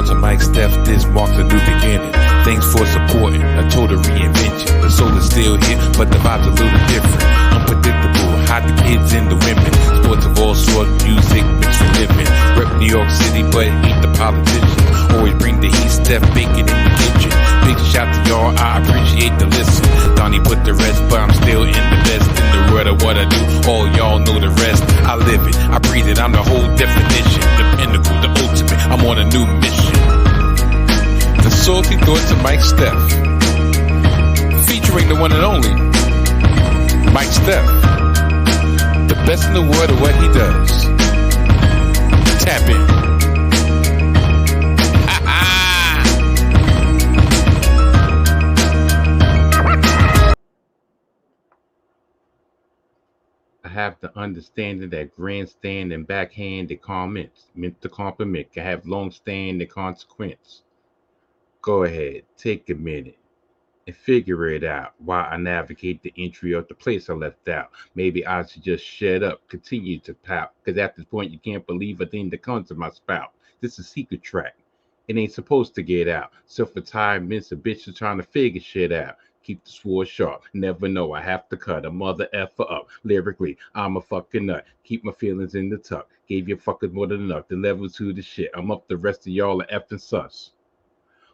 thoughts of Mike Steph, this marks a new beginning. Thanks for supporting a total reinvention. The soul is still here, but the vibe's a little different. Unpredictable, hide the kids and the women. Sports of all sorts, music mixed with living. Rep New York City, but ain't the politicians. Always bring the heat, Steph bacon in the kitchen. Big shout to y'all, I appreciate the listen. Donnie put the rest, but I'm still in the best. In the world of what I do, all y'all know the rest. I live it, I breathe it, I'm the whole definition. The pinnacle, the ultimate, I'm on a new mission. The salty thoughts of Mike Steph, featuring the one and only Mike Steph, the best in the world of what he does. Tap in. I have the understanding that grandstand and backhanded comments meant to compliment can have long-standing consequence. Go ahead, take a minute and figure it out while I navigate the entry of the place I left out. Maybe I should just shut up, continue to pout, because at this point you can't believe a thing that comes to my spout. This is a secret track. It ain't supposed to get out. Self-retirement, a bitch is trying to figure shit out. Keep the sword sharp. Never know I have to cut a mother effer up. Lyrically, I'm a fucking nut. Keep my feelings in the tuck. Gave you fuckers more than enough. The level to the shit. I'm up, the rest of y'all are effing sus.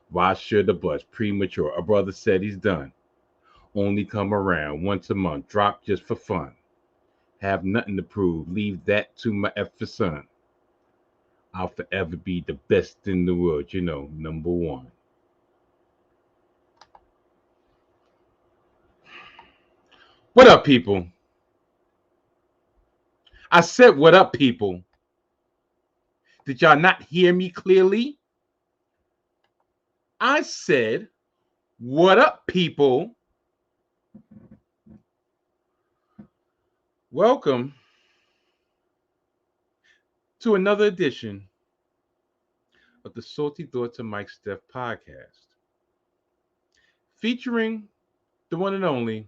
Why should the buzz? Premature. A brother said he's done. Only come around once a month. Drop just for fun. Have nothing to prove. Leave that to my effing son. I'll forever be the best in the world. You know, number one. What up, people? I said, what up, people? Did y'all not hear me clearly? I said, what up, people? Welcome to another edition of the Salty Thoughts of Mike Steph podcast, featuring the one and only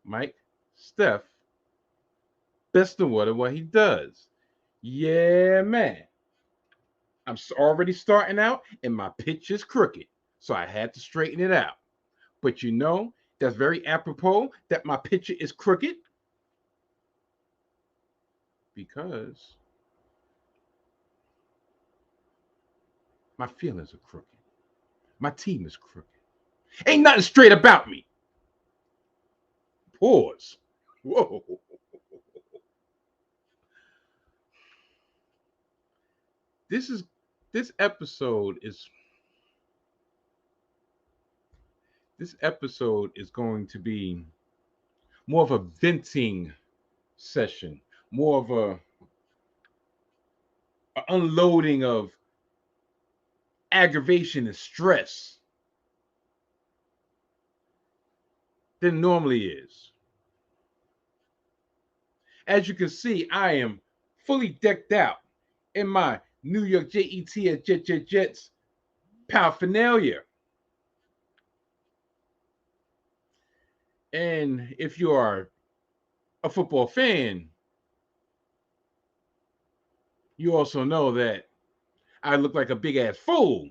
Mike Steph, best in what he does. Yeah, man. I'm already starting out, and my pitch is crooked, so I had to straighten it out. But you know, that's very apropos that my pitch is crooked, because my feelings are crooked. My team is crooked. Ain't nothing straight about me. Pause. Whoa. This episode is going to be more of a venting session, more of a unloading of aggravation and stress than normally is. As you can see, I am fully decked out in my New York Jets paraphernalia. And if you are a football fan, you also know that I look like a big ass fool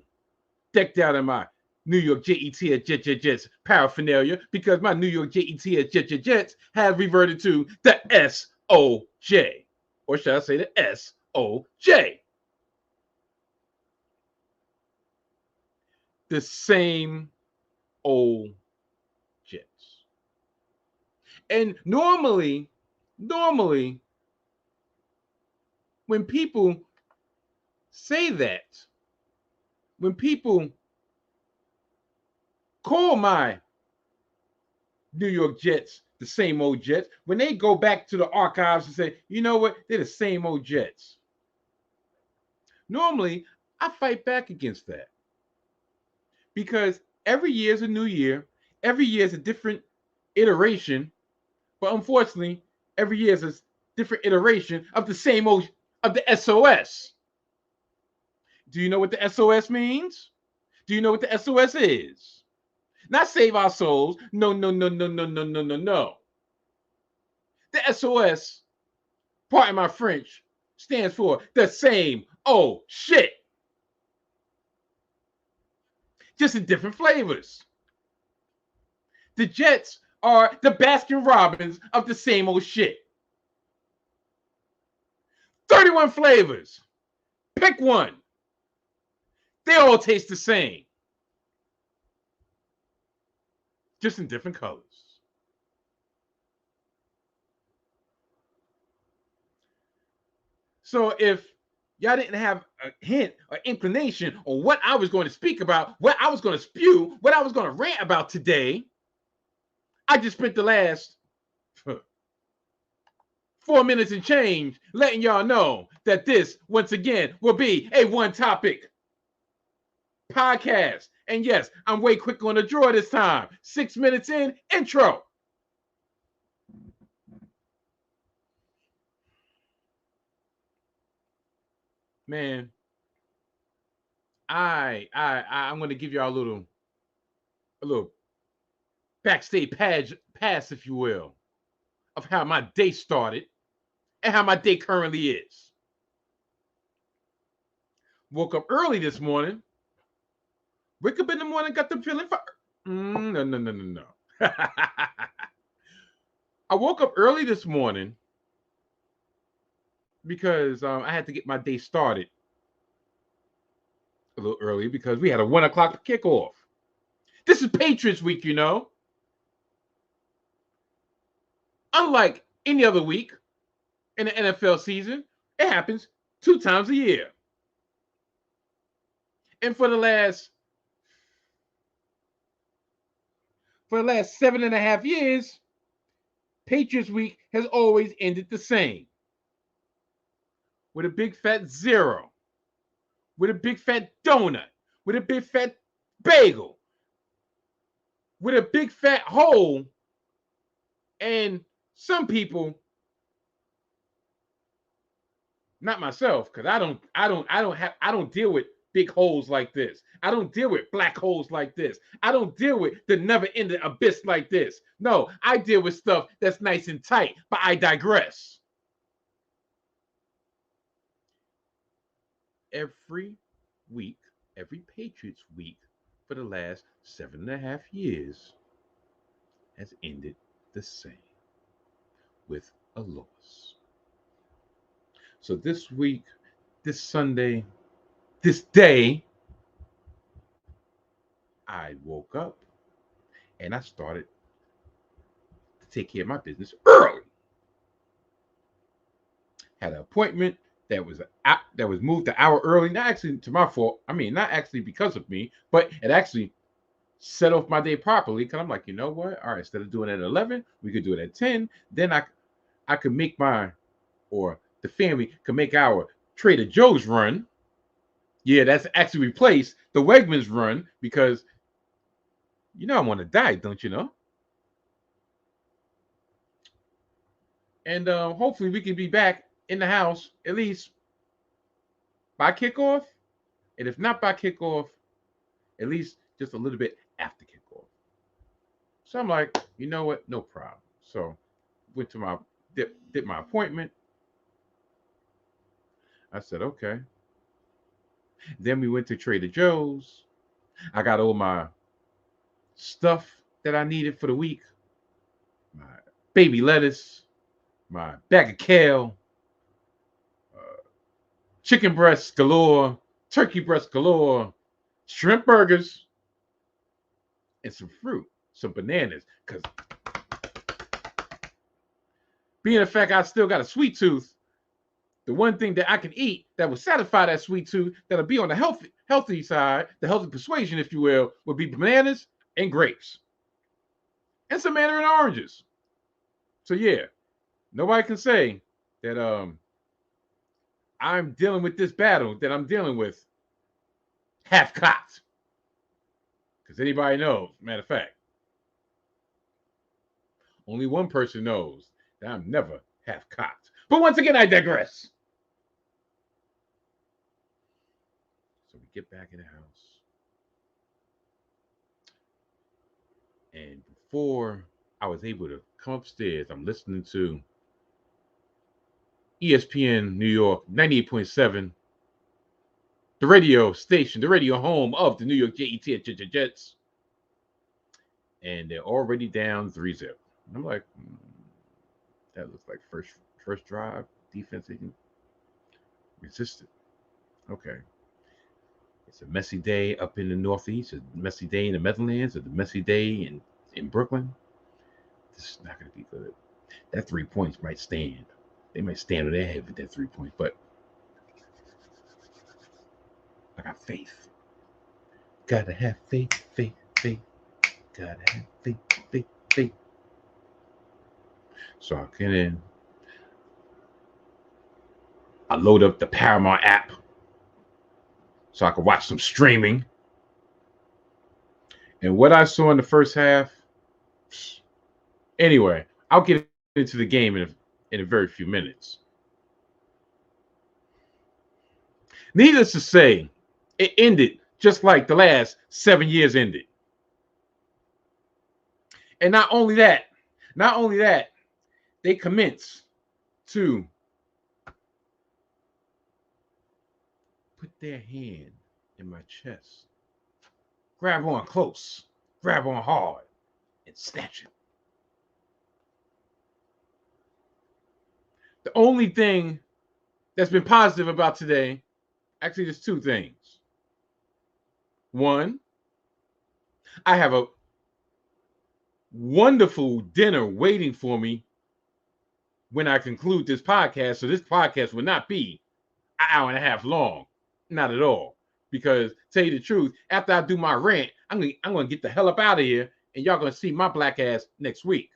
decked out in my New York Jets paraphernalia, because my New York Jets have reverted to the SOJ, or should I say the SOJ? The same old Jets. And normally, when people say that, when people call my New York Jets the same old Jets, when they go back to the archives and say, you know what, they're the same old Jets. Normally, I fight back against that. Because every year is a new year. Every year is a different iteration. But unfortunately, every year is a different iteration of the same old, of the SOS. Do you know what the SOS means? Do you know what the SOS is? Not save our souls. No. The SOS, pardon my French, stands for the same old shit. just in different flavors. The Jets are the Baskin Robbins of the same old shit. 31 flavors. Pick one. They all taste the same, just in different colors. So if y'all didn't have a hint or inclination on what I was going to speak about, what I was going to spew, what I was going to rant about today, I just spent the last 4 minutes and change letting y'all know that this, once again, will be a one topic podcast. And yes, I'm way quicker on the draw this time. 6 minutes in, intro. Man, I'm going to give y'all a little backstage pass, if you will, of how my day started and how my day currently is. Woke up early this morning. Wake up in the morning, got the feeling for. No. I woke up early this morning because I had to get my day started a little early because we had a 1 o'clock kickoff. This is Patriots week, you know. Unlike any other week in the NFL season, it happens 2 times a year. And for the last 7.5 years, Patriots week has always ended the same. With a big fat zero, with a big fat donut, with a big fat bagel, with a big fat hole, and some people, not myself, because I don't deal with big holes like this. I don't deal with black holes like this. I don't deal with the never-ending abyss like this. No, I deal with stuff that's nice and tight, but I digress. Every week, every Patriots week for the last 7.5 years has ended the same, with a loss. So this week, this Sunday, this day, I woke up and I started to take care of my business early. Had an appointment that was moved an hour early. Not actually to my fault. I mean, not actually because of me, but it actually set off my day properly. Because I'm like, you know what? All right, instead of doing it at 11, we could do it at 10. Then I could make the family could make our Trader Joe's run. Yeah, that's actually replaced the Wegmans run because you know I'm on a diet, don't you know? And hopefully we can be back in the house at least by kickoff. And if not by kickoff, at least just a little bit after kickoff. So I'm like, you know what? No problem. So went to my did my appointment. I said, okay. Then we went to Trader Joe's. I got all my stuff that I needed for the week. My baby lettuce, my bag of kale, chicken breasts galore, turkey breast galore, shrimp burgers, and some fruit, some bananas. Because being the fact I still got a sweet tooth, the one thing that I can eat that will satisfy that sweet tooth, that'll be on the healthy side, the healthy persuasion, if you will, would be bananas and grapes. And some mandarin oranges. So yeah, nobody can say that I'm dealing with this battle that I'm dealing with half cocked. Because anybody knows, matter of fact, only one person knows that I'm never half cocked. But once again, I digress. So we get back in the house. And before I was able to come upstairs, I'm listening to ESPN New York 98.7 the radio station, the radio home of the New York Jets. And they're already down 3-0. I'm like, that looks like first drive defense even resisted. Okay. It's a messy day up in the Northeast, a messy day in the Meadowlands, a messy day in Brooklyn. This is not going to be good. That 3 points might stand. They might stand on their head with that 3 points, but I got faith. Gotta have faith, faith, faith. Gotta have faith, faith, faith. So I get in. I load up the Paramount app so I can watch some streaming. And what I saw in the first half, anyway, I'll get into the game in a very few minutes. Needless to say, it ended just like the last 7 years ended. And not only that, they commence to put their hand in my chest, grab on close, grab on hard, and snatch it. The only thing that's been positive about today, actually, there's two things. One, I have a wonderful dinner waiting for me when I conclude this podcast. So this podcast will not be an hour and a half long. Not at all. Because, tell you the truth, after I do my rant, I'm gonna get the hell up out of here, and y'all gonna see my black ass next week.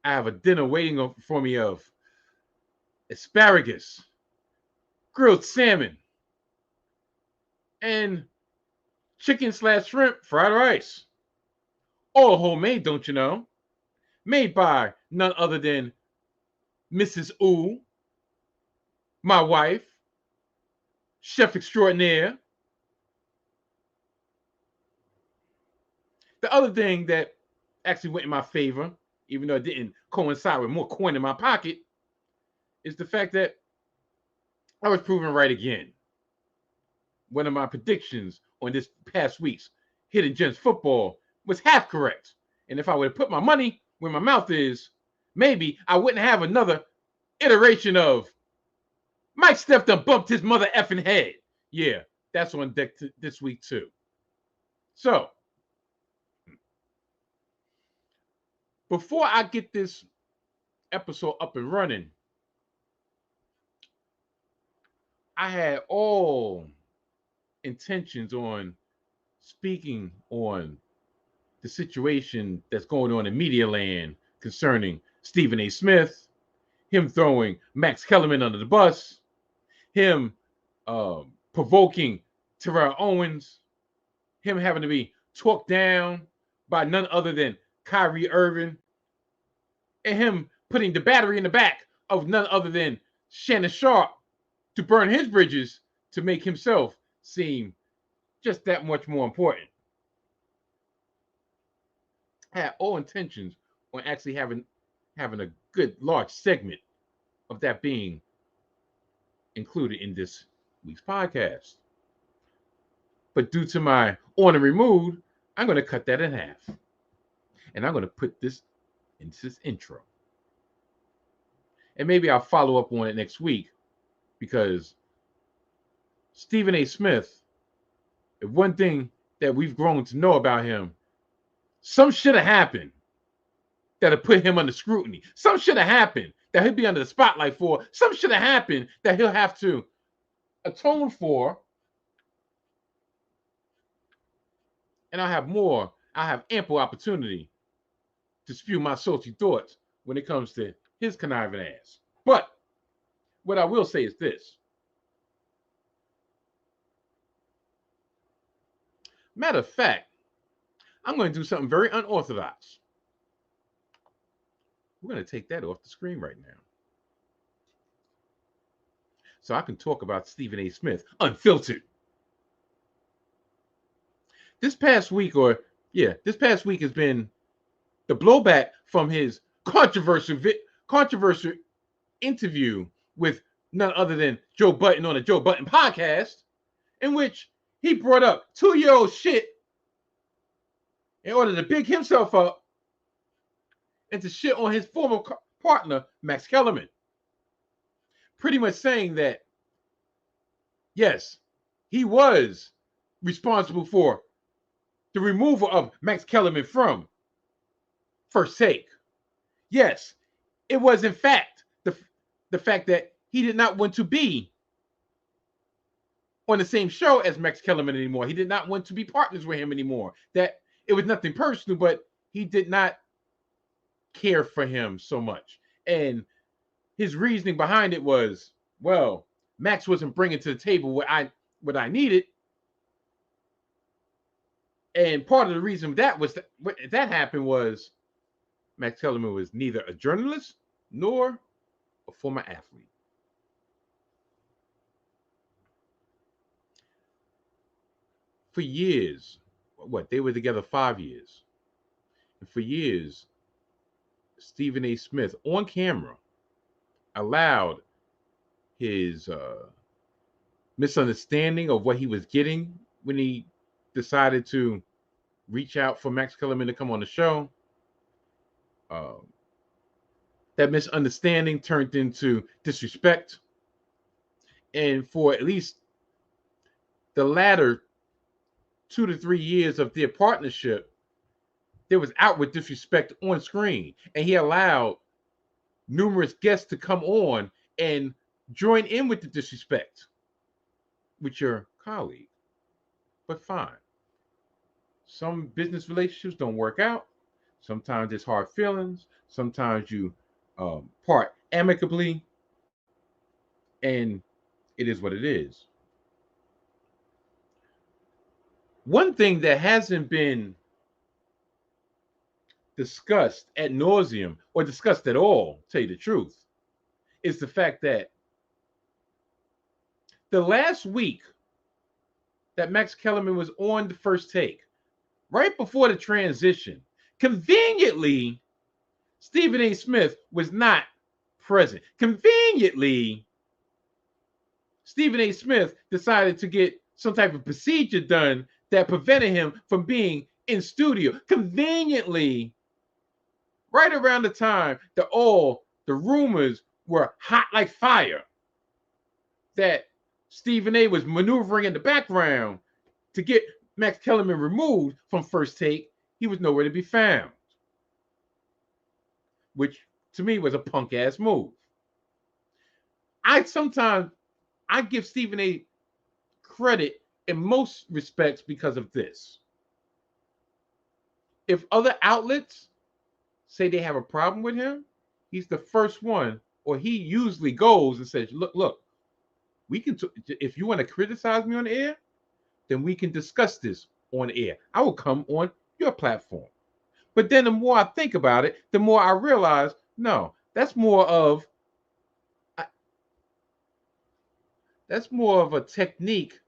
I have a dinner waiting for me of asparagus, grilled salmon, and chicken/shrimp fried rice. All homemade, don't you know? Made by none other than Mrs. Ooh, my wife, chef extraordinaire. The other thing that actually went in my favor, even though it didn't coincide with more coin in my pocket, is the fact that I was proven right again. One of my predictions on this past week's Hidden Gems football was half correct. And if I would have put my money where my mouth is, maybe I wouldn't have another iteration of Mike Steph done bumped his mother effing head. Yeah, that's on deck this week too. So, before I get this episode up and running, I had all intentions on speaking on the situation that's going on in media land concerning Stephen A.Smith, him throwing Max Kellerman under the bus, him provoking Terrell Owens, him having to be talked down by none other than Kyrie Irving, and him putting the battery in the back of none other than Shannon Sharp to burn his bridges to make himself seem just that much more important. I had all intentions on actually having a good large segment of that being included in this week's podcast. But due to my ornery mood, I'm going to cut that in half. And I'm going to put this into this intro. And maybe I'll follow up on it next week, because Stephen A. Smith, one thing that we've grown to know about him, some shit have happened that'll put him under scrutiny. Some shit have happened that he'll be under the spotlight for. Some shit have happened that he'll have to atone for. And I'll have ample opportunity to spew my salty thoughts when it comes to his conniving ass. But what I will say is this. Matter of fact, I'm going to do something very unorthodox. We're going to take that off the screen right now, so I can talk about Stephen A. Smith unfiltered. This past week has been the blowback from his controversial interview with none other than Joe Button on the Joe Button podcast, in which he brought up 2-year-old shit in order to big himself up and to shit on his former partner, Max Kellerman. Pretty much saying that, yes, he was responsible for the removal of Max Kellerman from First Take. Yes, it was in fact the fact that he did not want to be on the same show as Max Kellerman anymore. He did not want to be partners with him anymore. That it was nothing personal, but he did not care for him so much. And his reasoning behind it was, well, Max wasn't bringing to the table what I needed. And part of the reason that happened was Max Kellerman was neither a journalist nor a former athlete. For years, they were together 5 years. And for years, Stephen A. Smith on camera allowed his misunderstanding of what he was getting when he decided to reach out for Max Kellerman to come on the show. That misunderstanding turned into disrespect. And for at least the latter 2 to 3 years of their partnership, there was outward disrespect on screen. And he allowed numerous guests to come on and join in with the disrespect with your colleague. But fine. Some business relationships don't work out. Sometimes there's hard feelings. Sometimes you part amicably. And it is what it is. One thing that hasn't been discussed ad nauseum or discussed at all, to tell you the truth, is the fact that the last week that Max Kellerman was on the First Take, right before the transition, conveniently, Stephen A. Smith was not present. Conveniently, Stephen A. Smith decided to get some type of procedure done that prevented him from being in studio. Conveniently, right around the time that all the rumors were hot like fire, that Stephen A. was maneuvering in the background to get Max Kellerman removed from First Take, he was nowhere to be found, which to me was a punk ass move. I give Stephen A. credit in most respects because of this. If other outlets say they have a problem with him, he's the first one, or he usually goes and says, look, we can, if you want to criticize me on the air, then we can discuss this on air. I will come on your platform. But then the more I think about it, the more I realize, no, that's more of a technique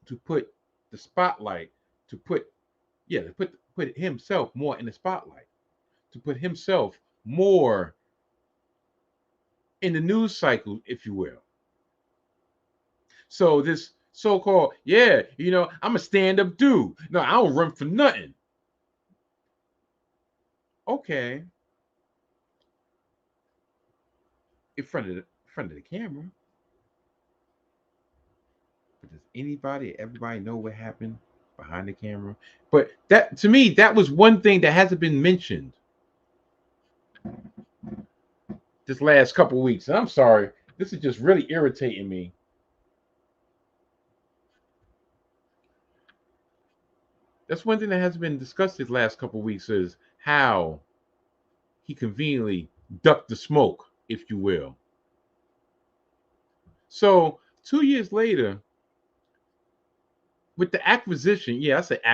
to put the spotlight, to put himself more in the spotlight, to put himself more in the news cycle, if you will. So this so-called, I'm a stand-up dude. No, I don't run for nothing. Okay. In front of the camera. But does everybody know what happened behind the camera? But that, to me, that was one thing that hasn't been mentioned this last couple of weeks. And I'm sorry, this is just really irritating me. That's one thing that hasn't been discussed these last couple of weeks, is how he conveniently ducked the smoke, if you will. So 2 years later, with the acquisition, the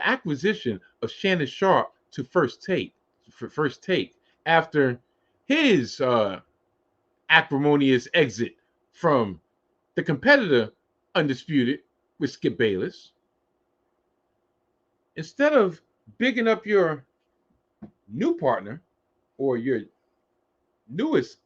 acquisition of Shannon Sharpe to First Take, after his acrimonious exit from the competitor Undisputed with Skip Bayless, instead of bigging up your new partner or your newest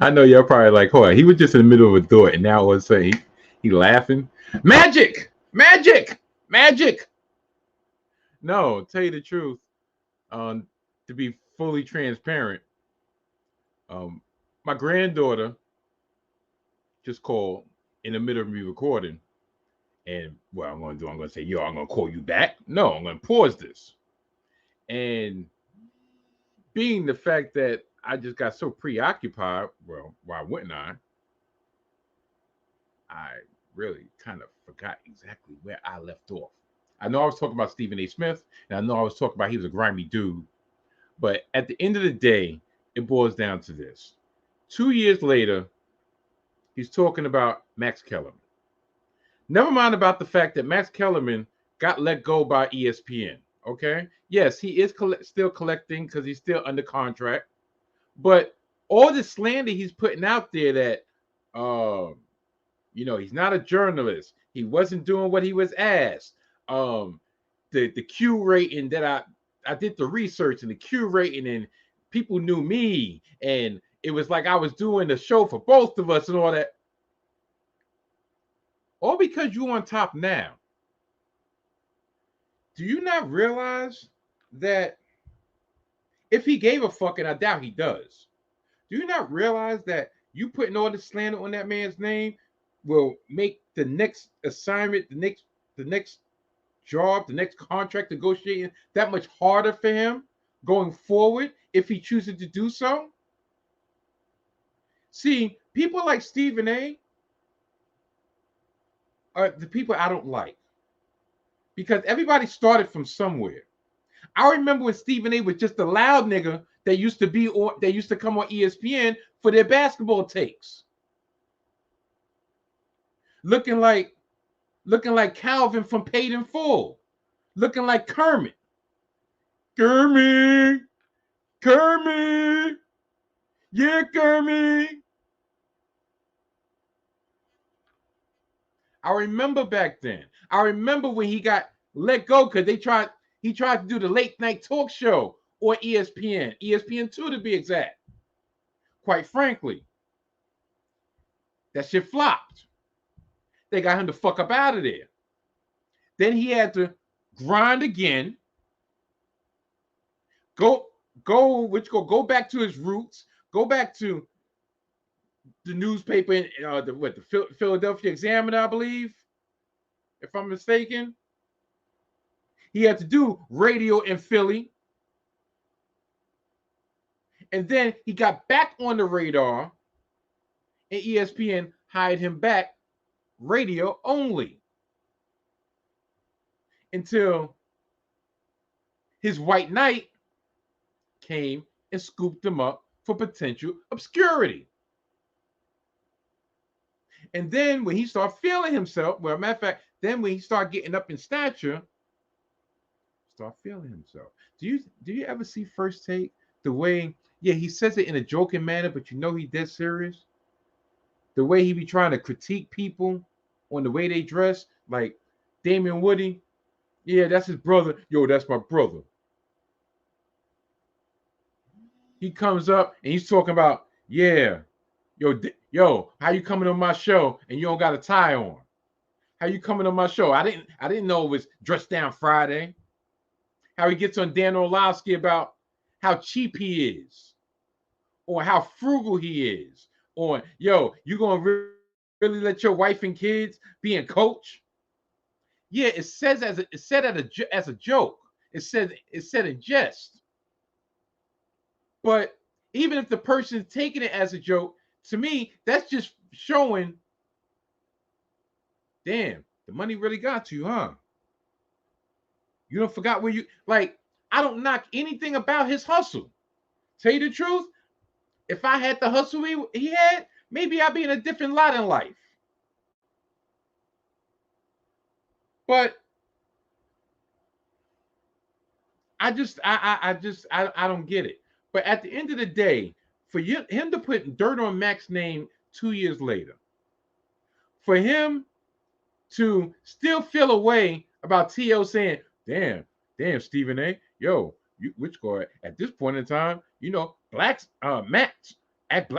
I know y'all probably like, hold on, he was just in the middle of a thought, and now all of a sudden he laughing. Magic, magic, magic. No, tell you the truth. Um, to be fully transparent, um, my granddaughter just called in the middle of me recording, and what I'm going to do, I'm going to say, yo, I'm going to call you back. No, I'm going to pause this, and being the fact that I just got so preoccupied, well, why wouldn't I? I really kind of forgot exactly where I left off. I know I was talking about Stephen A.Smith, and I know I was talking about he was a grimy dude. But at the end of the day, it boils down to this. 2 years later, he's talking about Max Kellerman. Never mind about the fact that Max Kellerman got let go by ESPN. Okay. Yes, he is still collecting because he's still under contract. But all the slander he's putting out there that, he's not a journalist. He wasn't doing what he was asked. The Q rating that I did the research and the Q rating and people knew me and it was like I was doing the show for both of us and all that. All because you on top now. Do you not realize that if he gave a fuck, and I doubt he does, do you not realize that you putting all the slander on that man's name will make the next assignment, the next job, the next contract negotiating that much harder for him going forward if he chooses to do so? See, people like Stephen A are the people I don't like because everybody started from somewhere. I remember when Stephen A was just a loud nigga that used to be on, that used to come on ESPN for their basketball takes, looking like Calvin from Paid in Full, looking like Kermit. Kermit, Kermit, yeah, Kermit. I remember back then. I remember when he got let go because he tried to do the late night talk show or ESPN, ESPN2 to be exact. Quite frankly, that shit flopped. They got him to fuck up out of there. Then he had to grind again, go back to his roots, go back to the newspaper, the Philadelphia Examiner, I believe, if I'm mistaken. He had to do radio in Philly. And then he got back on the radar, and ESPN hired him back radio only until his white knight came and scooped him up for potential obscurity. And then when he started feeling himself, well, matter of fact, then when he started getting up in stature, start feeling himself. Do you ever see First Take? The way, yeah, he says it in a joking manner, but you know he's dead serious. The way he be trying to critique people on the way they dress, like Damian Woody. Yeah, that's his brother. Yo, that's my brother. He comes up and he's talking about, yeah, yo, how you coming on my show and you don't got a tie on? How you coming on my show? I didn't know it was Dress Down Friday. How he gets on Dan Orlovsky about how cheap he is, or how frugal he is, or yo, you gonna really let your wife and kids be in coach? Yeah, it says it's said as a joke. It's said in jest. But even if the person's taking it as a joke, to me, that's just showing, damn, the money really got to you, huh? You don't forgot where you like. I don't knock anything about his hustle. Tell you the truth, if I had the hustle he had, maybe I'd be in a different lot in life. But I don't get it. But at the end of the day, for him to put dirt on Mac's name 2 years later, for him to still feel a way about T.O. saying, damn, damn, Stephen A. Yo, you which guy at this point in time, blacks Matt act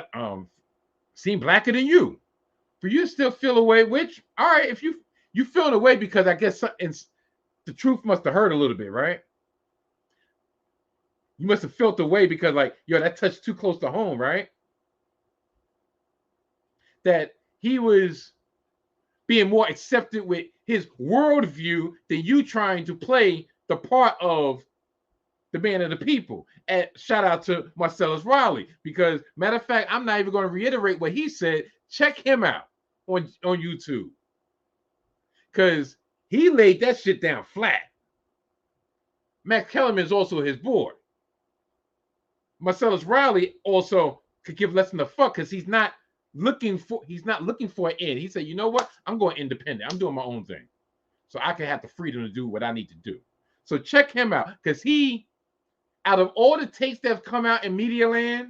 seem blacker than you. For you to still feel away, which all right, if you feeling away because I guess the truth must have hurt a little bit, right? You must have felt away because like, yo, that touched too close to home, right? That he was being more accepted with his worldview than you trying to play the part of the man of the people. And shout out to Marcellus Riley, because matter of fact, I'm not even going to reiterate what he said. Check him out on YouTube, because he laid that shit down flat. Max Kellerman is also his board. Marcellus Riley also could give less than a fuck because he's not looking for an end. He said, you know what? I'm going independent. I'm doing my own thing. So I can have the freedom to do what I need to do. So check him out, because he, out of all the takes that have come out in media land,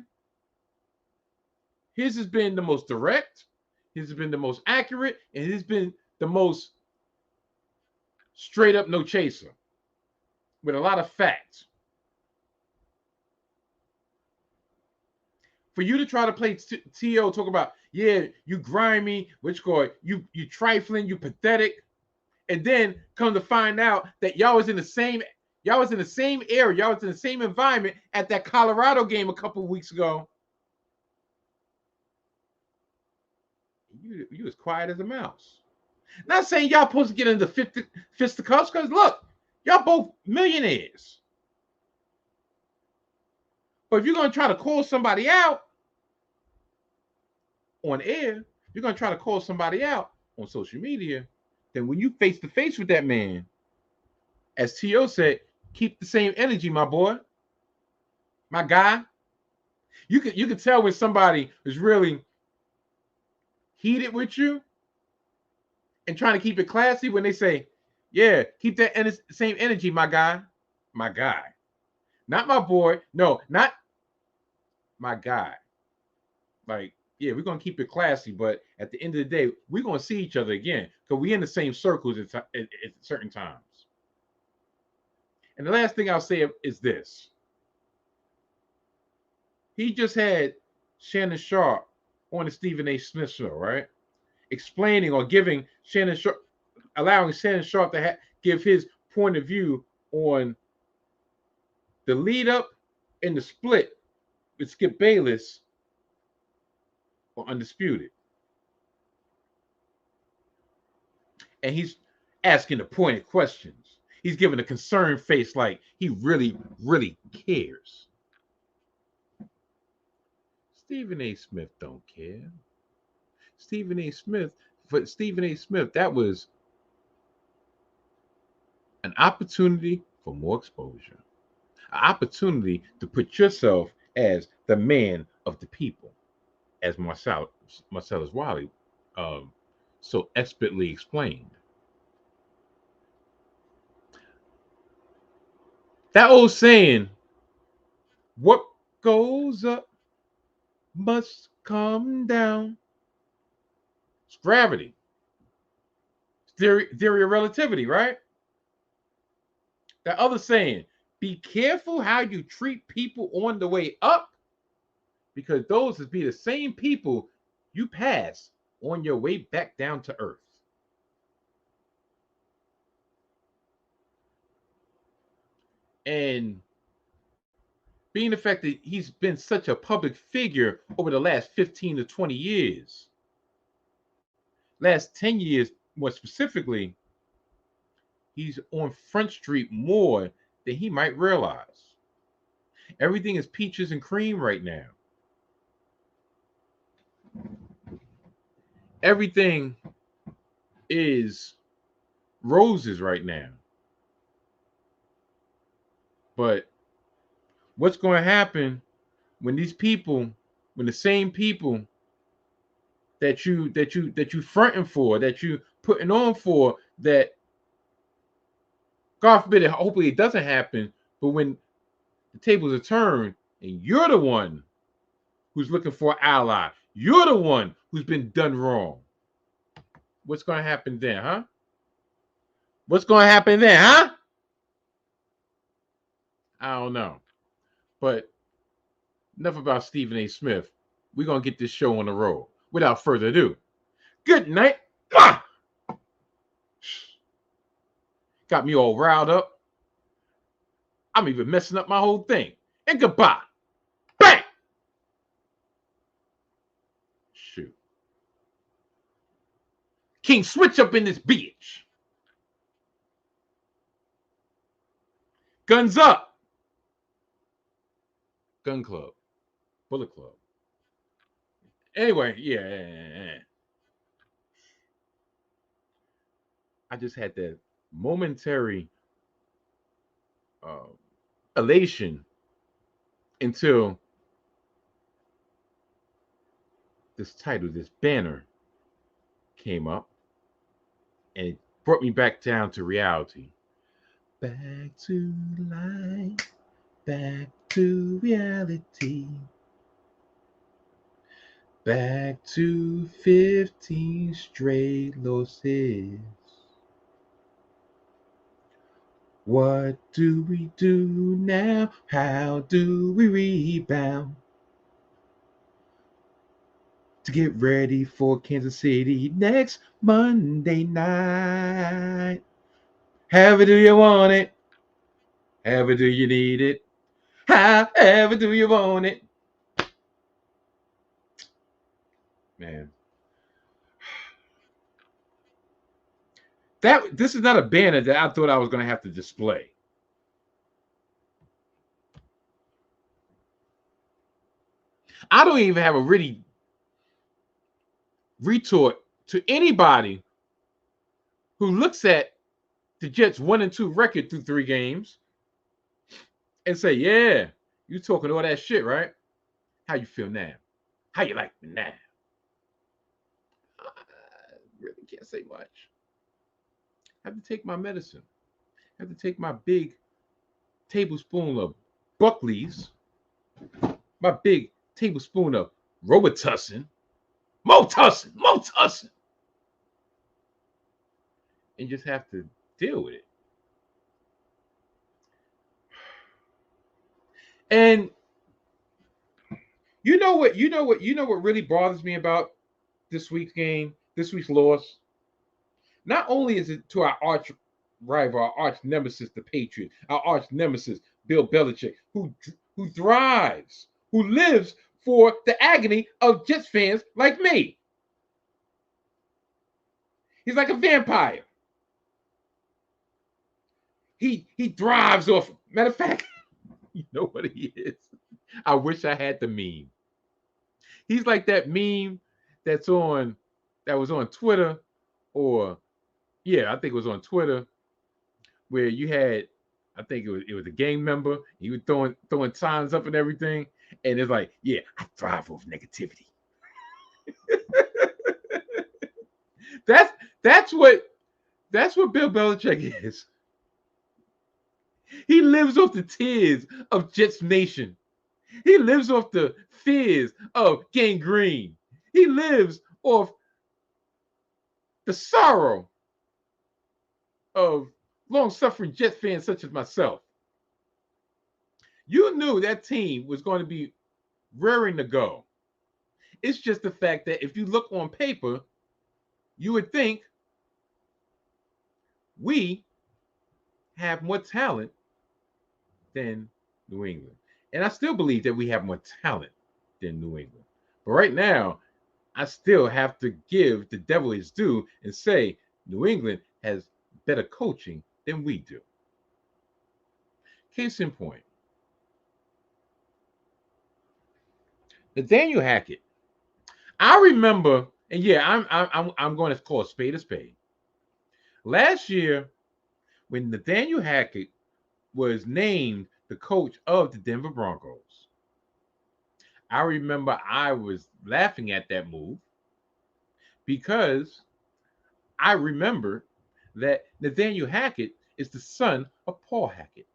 his has been the most direct, his has been the most accurate, and his has been the most straight up no chaser with a lot of facts. For you to try to play T.O., talk about, yeah, you grimy, which guy, you trifling, you pathetic, and then come to find out that y'all was in the same area, y'all was in the same environment at that Colorado game a couple of weeks ago. You was quiet as a mouse. Not saying y'all supposed to get into fisticuffs, because look, y'all both millionaires. But if you're going to try to call somebody out on air, you're going to try to call somebody out on social media, then when you face to face with that man, as T.O. said, keep the same energy, my boy, my guy. You can tell when somebody is really heated with you and trying to keep it classy when they say, yeah, keep that same energy, my guy. My guy. Not my boy. No, not my guy. Like, yeah, we're going to keep it classy, but at the end of the day, we're going to see each other again, because we're in the same circles at certain times. And the last thing I'll say is this. He just had Shannon Sharp on the Stephen A.Smith show, right? Explaining or giving Shannon Sharp, allowing Shannon Sharp to give his point of view on the lead up and the split with Skip Bayless or Undisputed. And he's asking the pointed questions. He's giving a concerned face like he really, really cares. Stephen A. Smith don't care. For Stephen A. Smith, that was an opportunity for more exposure. An opportunity to put yourself as the man of the people, as Marcellus Wiley so expertly explained. That old saying, what goes up must come down. It's gravity. It's theory of relativity, right? That other saying, be careful how you treat people on the way up, because those would be the same people you pass on your way back down to earth. And being the fact that he's been such a public figure over the last 15 to 20 years, last 10 years more specifically, he's on Front Street more than he might realize. Everything is peaches and cream right now. Everything is roses right now. But what's going to happen when the same people that you fronting for, that you putting on for, that God forbid, hopefully it doesn't happen, but when the tables are turned and you're the one who's looking for an ally, you're the one who's been done wrong, what's going to happen then, huh? What's going to happen then, huh? I don't know. But enough about Stephen A. Smith. We're going to get this show on the road. Without further ado, good night. Got me all riled up. I'm even messing up my whole thing. And goodbye. Bang! Shoot. King Switch up in this bitch. Guns up. Gun Club. Bullet Club. Anyway, yeah. I just had that momentary elation until this title, this banner came up, and it brought me back down to reality. Back to life, back to reality, back to 15 straight losses. What do we do now? How do we rebound? To get ready for Kansas City next Monday night. However do you want it? However do you need it? However do you want it? Man. This is not a banner that I thought I was going to have to display. I don't even have a really retort to anybody who looks at the Jets 1-2 record through 3 games and say, yeah, you talking all that shit, right? How you feel now? How you like me now? I really can't say much. I have to take my medicine. I have to take my big tablespoon of Buckley's, my big tablespoon of Robitussin, Motussin, and just have to deal with it. And you know what really bothers me about this week's game, this week's loss? Not only is it to our arch rival, our arch nemesis, the Patriots, our arch nemesis, Bill Belichick, who thrives, who lives for the agony of Jets fans like me. He's like a vampire. He thrives off. Matter of fact, you know what he is? I wish I had the meme. He's like that meme that was on Twitter, or yeah, I think it was on Twitter, where you had, I think it was a gang member. He was throwing signs up and everything, and it's like, yeah, I thrive off negativity. that's what Bill Belichick is. He lives off the tears of Jets Nation. He lives off the fears of gangrene. He lives off the sorrow of long-suffering Jets fans such as myself. You knew that team was going to be raring to go. It's just the fact that if you look on paper, you would think we have more talent than New England. And I still believe that we have more talent than New England. But right now, I still have to give the devil his due and say New England has better coaching than we do. Case in point, Nathaniel Hackett. I remember, and yeah, I'm going to call a spade a spade. Last year, when Nathaniel Hackett was named the coach of the Denver Broncos, I remember I was laughing at that move because I remember that Nathaniel Hackett is the son of Paul Hackett,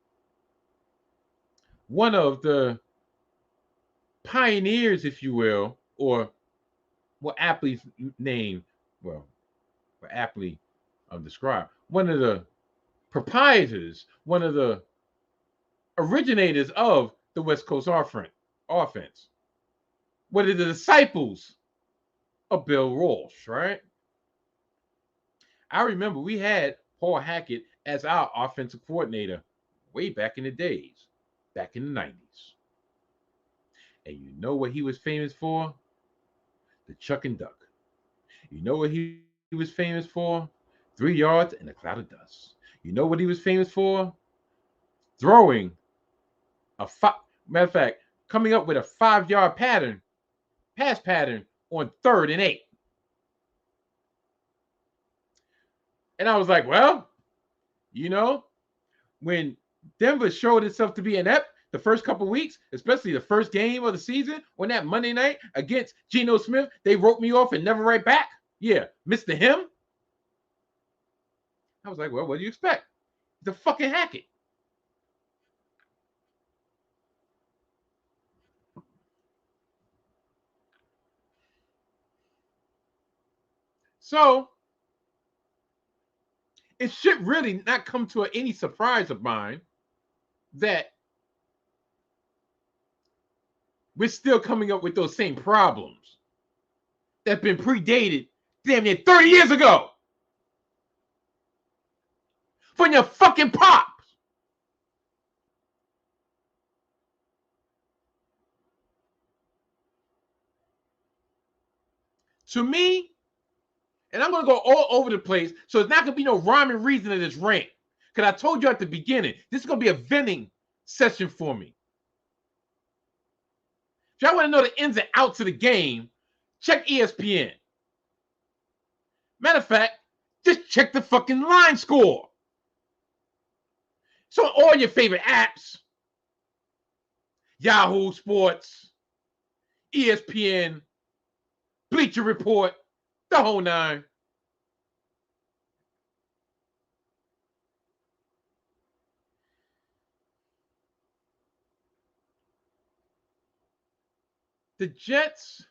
one of the pioneers, if you will, or what aptly named, well, what aptly described, one of the proprietors, one of the originators of the West Coast offense. What are the disciples of Bill Walsh, right? I remember we had Paul Hackett as our offensive coordinator way back in the days, back in the 90s. And you know what he was famous for? The Chuck and Duck. You know what he was famous for? 3 yards and a cloud of dust. You know what he was famous for? Throwing matter of fact, coming up with a 5-yard pass pattern on 3rd and 8. And I was like, well, you know, when Denver showed itself to be inept the first couple weeks, especially the first game of the season on that Monday night against Geno Smith, they wrote me off and never right back. Yeah, Mr. Him. I was like, well, what do you expect? The fucking Hackett. So it should really not come to any surprise of mine that we're still coming up with those same problems that have been predated damn near 30 years ago from your fucking pops. To me, and I'm going to go all over the place, so it's not going to be no rhyme and reason of this rant. Because I told you at the beginning, this is going to be a venting session for me. If y'all want to know the ins and outs of the game, check ESPN. Matter of fact, just check the fucking line score. So all your favorite apps, Yahoo Sports, ESPN, Bleacher Report, the whole nine. The Jets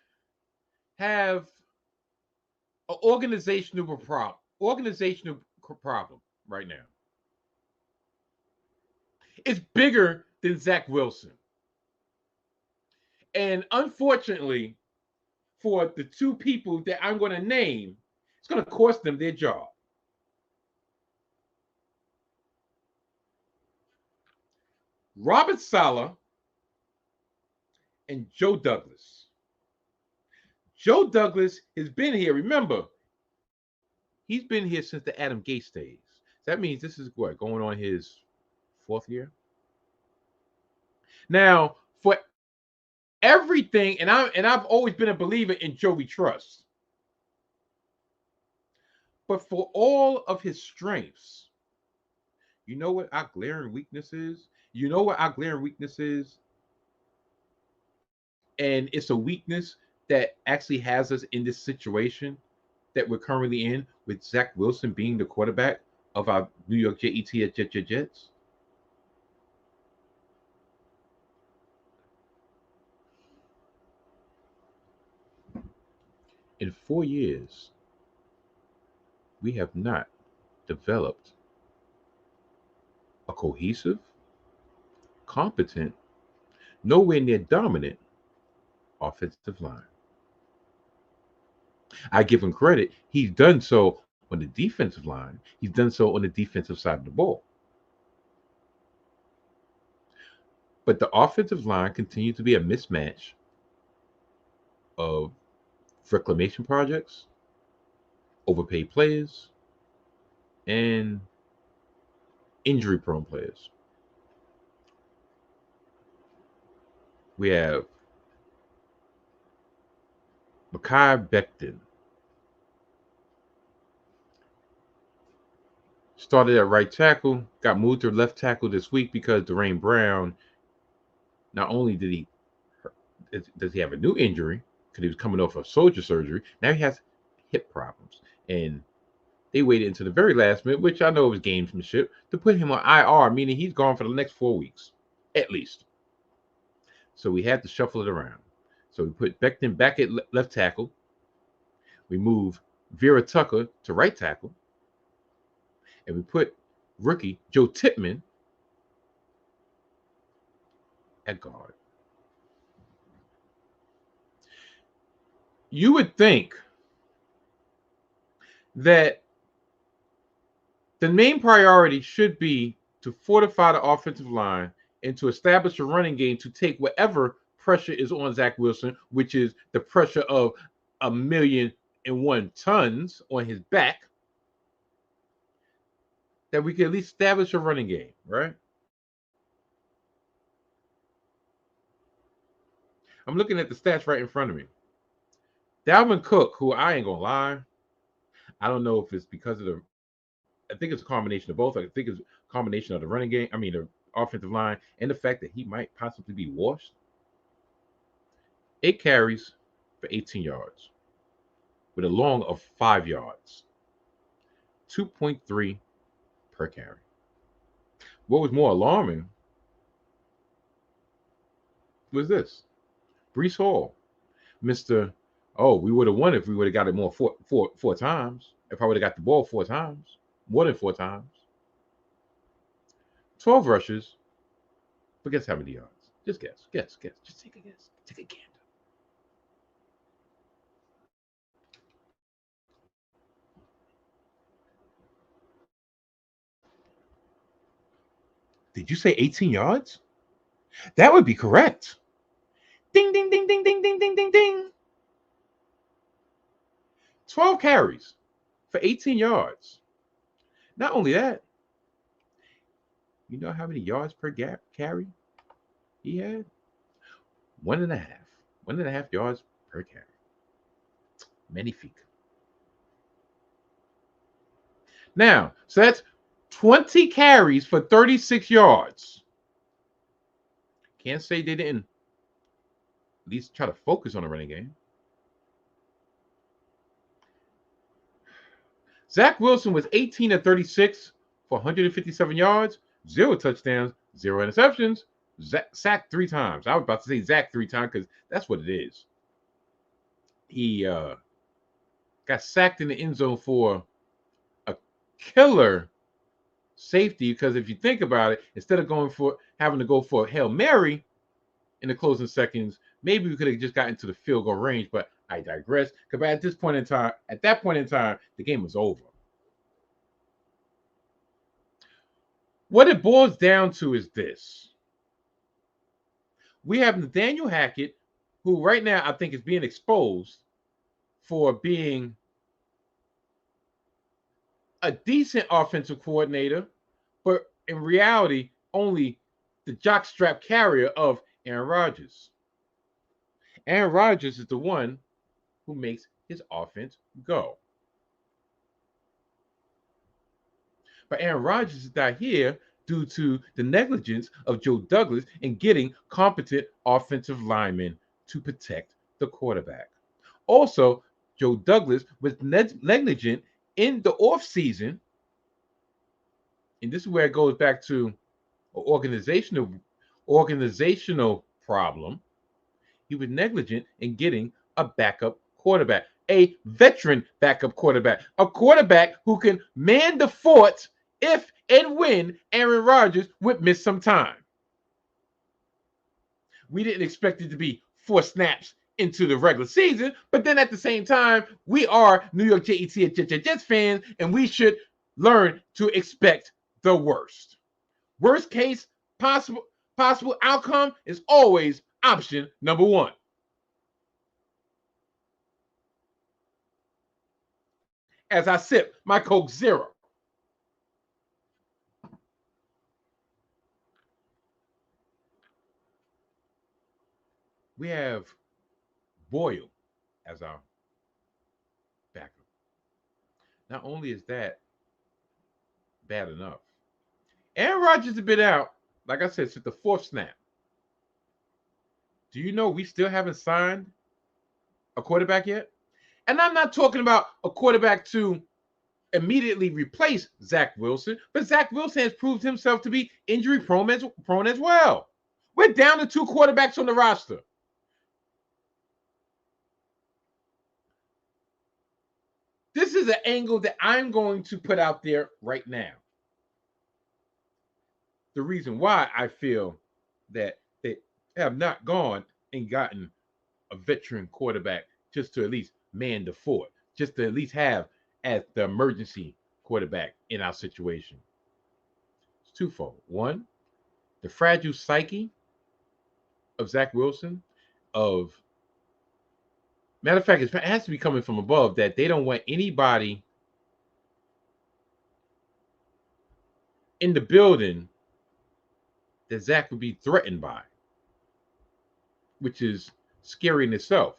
have an organizational problem right now. It's bigger than Zach Wilson. And unfortunately, for the two people that I'm going to name, it's going to cost them their job. Robert Saleh and Joe Douglas. Joe Douglas has been here. Remember, he's been here since the Adam Gase days. That means this is what, going on his 4th year? Now, for everything, and I've always been a believer in Joe we trust. But for all of his strengths, you know what our glaring weakness is? You know what our glaring weakness is? And it's a weakness that actually has us in this situation that we're currently in, with Zach Wilson being the quarterback of our New York Jets. In 4 years, we have not developed a cohesive, competent, nowhere near dominant offensive line. I give him credit. He's done so on the defensive line. He's done so on the defensive side of the ball. But the offensive line continues to be a mismatch of reclamation projects, overpaid players, and injury-prone players. We have Mekhi Becton. Started at right tackle, got moved to left tackle this week because Dwayne Brown, not only does he have a new injury because he was coming off of soldier surgery, now he has hip problems. And they waited until the very last minute, which I know was gamesmanship, to put him on IR, meaning he's gone for the next 4 weeks, at least. So we had to shuffle it around. So we put Becton back at left tackle. We move Vera Tucker to right tackle. And we put rookie Joe Tippmann at guard. You would think that the main priority should be to fortify the offensive line and to establish a running game to take whatever pressure is on Zach Wilson, which is the pressure of 1,000,001 tons on his back, that we can at least establish a running game, right? I'm looking at the stats right in front of me. Dalvin Cook, who I ain't gonna lie, I don't know if it's because of I think it's a combination of both. I think it's a combination of the running game, the offensive line, and the fact that he might possibly be washed. 8 carries for 18 yards with a long of 5 yards, 2.3 per carry. What was more alarming was this. Brees Hall, Mr. Oh, we would have won if we would have got it four times. If I would have got the ball 4 times, more than 4 times. 12 rushes, but guess how many yards? Just guess. Just take a guess. Take a gander. Did you say 18 yards? That would be correct. Ding, ding, ding, ding, ding, ding, ding, ding, ding. 12 carries for 18 yards. Not only that, you know how many yards per carry he had? 1.5. 1.5 yards per carry. Magnifique. Now, so that's 20 carries for 36 yards. Can't say they didn't at least try to focus on the running game. Zach Wilson was 18 of 36 for 157 yards, 0 touchdowns, 0 interceptions, sacked 3 times. I was about to say Zach 3 times because that's what it is. He got sacked in the end zone for a killer safety because if you think about it, instead of having to go for a Hail Mary in the closing seconds, maybe we could have just gotten to the field goal range, but I digress. Because at that point in time, the game was over. What it boils down to is this. We have Nathaniel Hackett, who right now I think is being exposed for being a decent offensive coordinator, but in reality, only the jockstrap carrier of Aaron Rodgers. Aaron Rodgers is the one who makes his offense go. But Aaron Rodgers is not here due to the negligence of Joe Douglas in getting competent offensive linemen to protect the quarterback. Also, Joe Douglas was negligent in the offseason, and this is where it goes back to an organizational problem. He was negligent in getting a backup quarterback, a veteran backup quarterback, a quarterback who can man the fort if and when Aaron Rodgers would miss some time. We didn't expect it to be 4 snaps into the regular season, but then at the same time, we are New York Jets fans, and we should learn to expect the worst. Worst case possible outcome is always option number 1. As I sip my Coke Zero. We have Boyle as our backup. Not only is that bad enough, Aaron Rodgers has been out, like I said, since the 4th snap. Do you know we still haven't signed a quarterback yet? And I'm not talking about a quarterback to immediately replace Zach Wilson, but Zach Wilson has proved himself to be injury prone as well. We're down to 2 quarterbacks on the roster. This is an angle that I'm going to put out there right now. The reason why I feel that have not gone and gotten a veteran quarterback just to at least man the fort, just to at least have as the emergency quarterback in our situation. It's twofold. One, the fragile psyche of Zach Wilson, of matter of fact, it has to be coming from above that they don't want anybody in the building that Zach would be threatened by, which is scary in itself.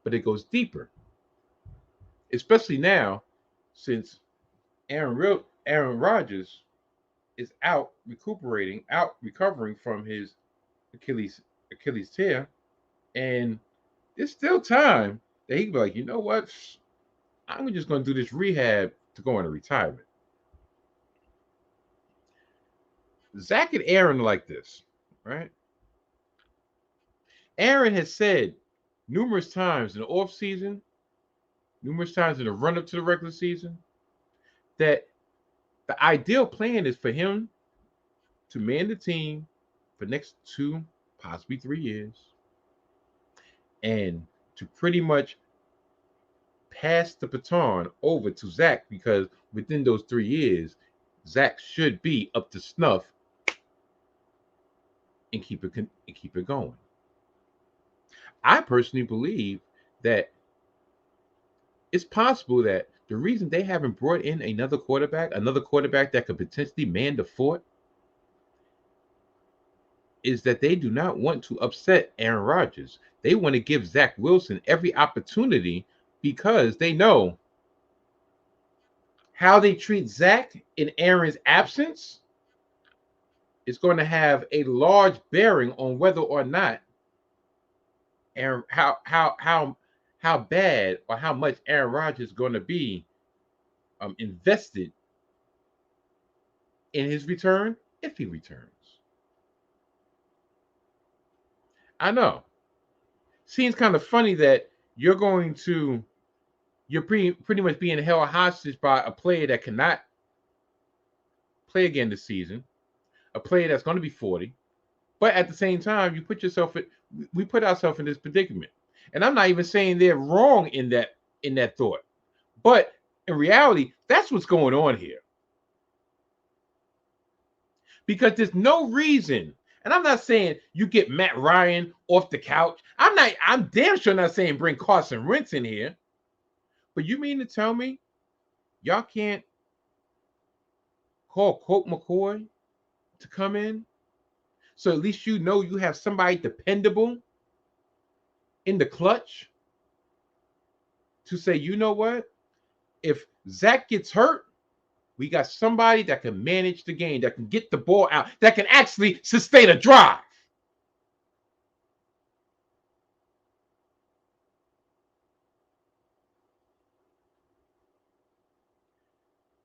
But it goes deeper, especially now since Aaron Rodgers is out recovering from his Achilles tear, and there's still time that he can be like, you know what, I'm just going to do this rehab to go into retirement. Zach and Aaron are like this, right? Aaron has said numerous times in the off season, numerous times in the run up to the regular season, that the ideal plan is for him to man the team for the next 2, possibly 3 years, and to pretty much pass the baton over to Zach, because within those 3 years, Zach should be up to snuff and keep it going. I personally believe that it's possible that the reason they haven't brought in another quarterback that could potentially man the fort, is that they do not want to upset Aaron Rodgers. They want to give Zach Wilson every opportunity, because they know how they treat Zach in Aaron's absence is going to have a large bearing on whether or not Aaron, how bad or how much Aaron Rodgers is going to be invested in his return, if he returns. I know. Seems kind of funny that you're pretty much being held hostage by a player that cannot play again this season, a player that's going to be 40, but at the same time, we put ourselves in this predicament. And I'm not even saying they're wrong in that thought, but in reality, that's what's going on here. Because there's no reason, and I'm not saying you get Matt Ryan off the couch. I'm damn sure not saying bring Carson Wentz in here. But you mean to tell me y'all can't call Colt McCoy to come in? So at least you know you have somebody dependable in the clutch to say, you know what? If Zach gets hurt, we got somebody that can manage the game, that can get the ball out, that can actually sustain a drive.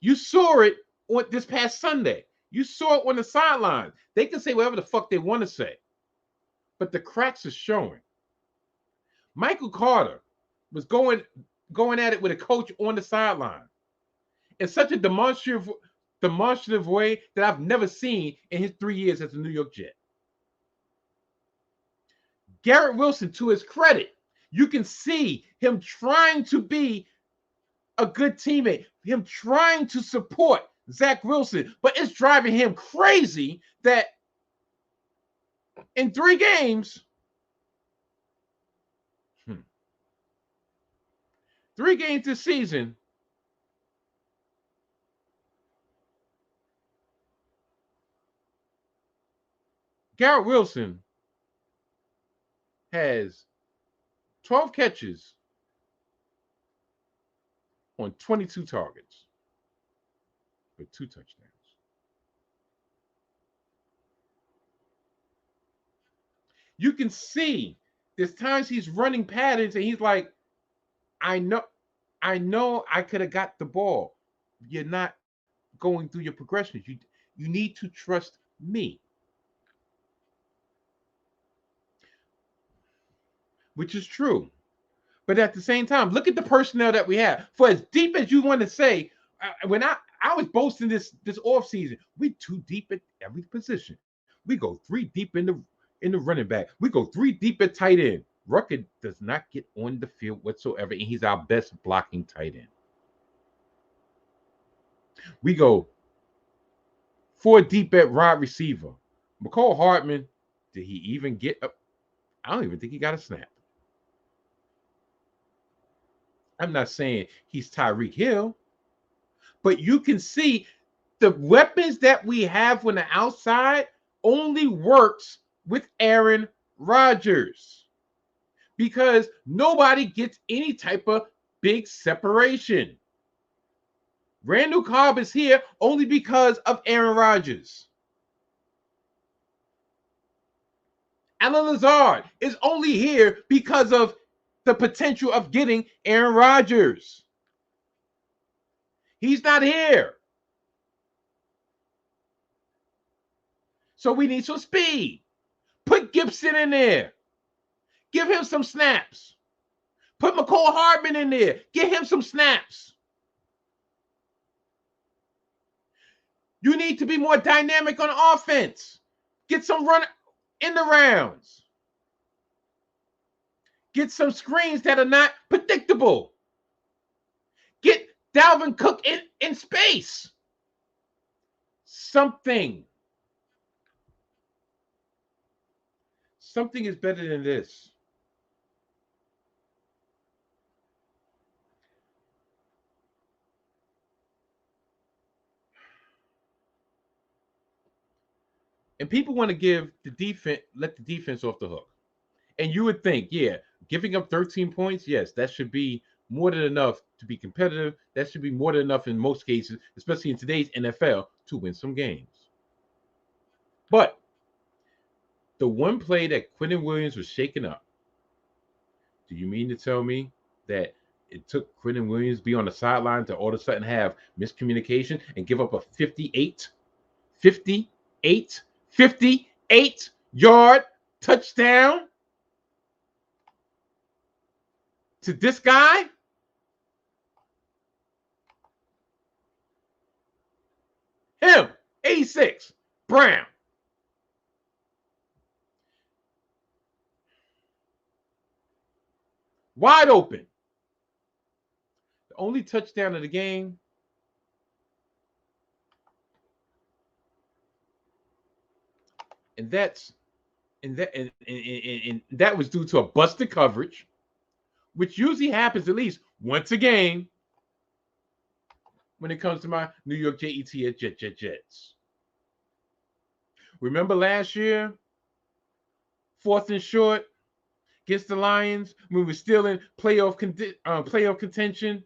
You saw it on this past Sunday. You saw it on the sideline. They can say whatever the fuck they want to say, but the cracks are showing. Michael Carter was going at it with a coach on the sideline in such a demonstrative way that I've never seen in his 3 years as a New York Jet. Garrett Wilson, to his credit, you can see him trying to be a good teammate, him trying to support Zach Wilson, but it's driving him crazy that in 3 games, 3 games this season, Garrett Wilson has 12 catches on 22 targets with 2 touchdowns. You can see there's times he's running patterns and he's like, I know I could have got the ball. You're not going through your progressions. You need to trust me. Which is true. But at the same time, look at the personnel that we have. For as deep as you want to say, when I was boasting this off season, we 2 deep at every position. We go 3 deep in the running back. We go 3 deep at tight end. Rucker does not get on the field whatsoever, and he's our best blocking tight end. We go 4 deep at wide receiver. McCall Hardman, did he even get up? I don't even think he got a snap. I'm not saying he's Tyreek Hill, but you can see the weapons that we have on the outside only works with Aaron Rodgers because nobody gets any type of big separation. Randall Cobb is here only because of Aaron Rodgers. Alan Lazard is only here because of the potential of getting Aaron Rodgers. He's not here. So we need some speed. Put Gibson in there. Give him some snaps. Put McCall Hardman in there. Give him some snaps. You need to be more dynamic on offense. Get some run in the rounds. Get some screens that are not predictable. Get Dalvin Cook in space. Something. Something is better than this. And people want to give the defense, let the defense off the hook. And you would think, yeah, giving up 13 points, yes, that should be more than enough to be competitive. That should be more than enough in most cases, especially in today's NFL, to win some games. But the one play that Quentin Williams was shaking up, do you mean to tell me that it took Quentin Williams be on the sideline to all of a sudden have miscommunication and give up a 58 yard touchdown to this guy? Him, 86, Brown. Wide open. The only touchdown of the game. And that was due to a busted coverage, which usually happens at least once a game when it comes to my New York Jets. Remember last year, 4th and short against the Lions, we were still in playoff contention,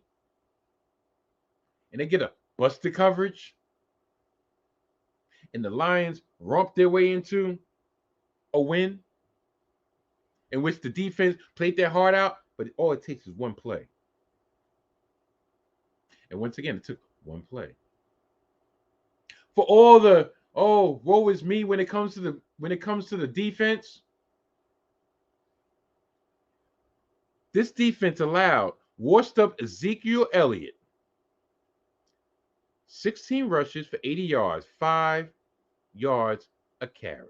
and they get a busted coverage, and the Lions romp their way into a win in which the defense played their heart out, but all it takes is one play. And once again, it took one play. For all the woe is me when it comes to the defense, this defense allowed washed up Ezekiel Elliott 16 rushes for 80 yards, 5 yards a carry.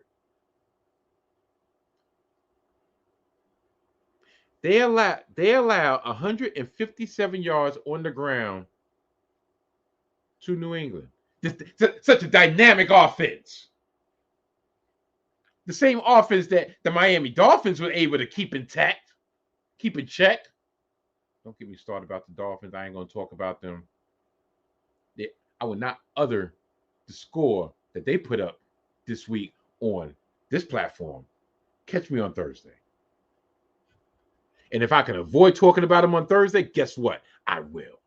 They allow 157 yards on the ground to New England. Such a dynamic offense. The same offense that the Miami Dolphins were able to keep intact, keep in check. Don't get me started about the Dolphins. I ain't going to talk about them. I will not utter the score that they put up this week on this platform. Catch me on Thursday. And if I can avoid talking about them on Thursday, guess what? I will.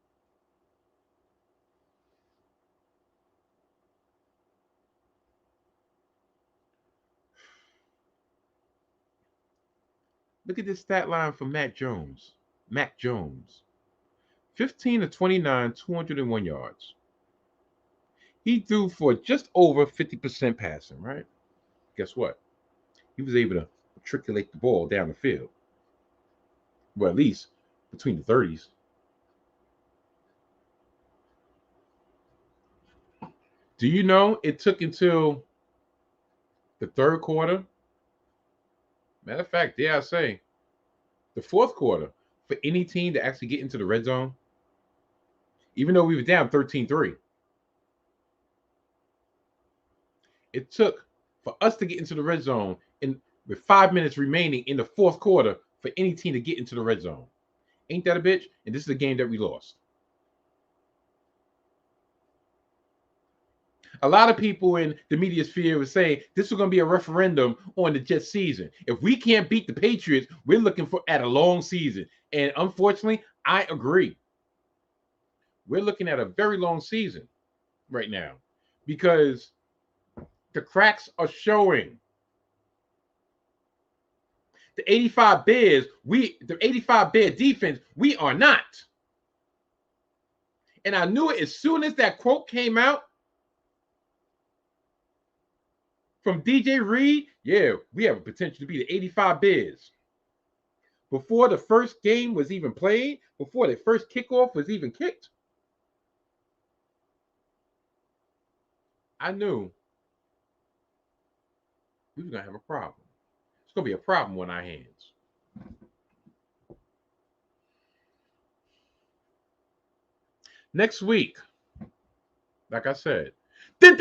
Look at this stat line for Mac Jones. 15 of 29, 201 yards. He threw for just over 50% passing, right? Guess what? He was able to matriculate the ball down the field. Well, at least between the 30s. Do you know it took until the third quarter Matter of fact, dare I say, the fourth quarter for any team to actually get into the red zone, even though we were down 13-3, it took for us to get into the red zone in with 5 minutes remaining in the fourth quarter for any team to get into the red zone. Ain't that a bitch? And this is a game that we lost. A lot of people in the media sphere were saying this was going to be a referendum on the Jets season. If we can't beat the Patriots, we're looking at a long season. And unfortunately, I agree. We're looking at a very long season right now because the cracks are showing. The 85 Bears, the 85 Bear defense, we are not. And I knew it as soon as that quote came out from DJ Reed. Yeah, we have a potential to be the 85 Bears. Before the first game was even played, before the first kickoff was even kicked, I knew we were going to have a problem. It's going to be a problem on our hands. Next week, like I said, here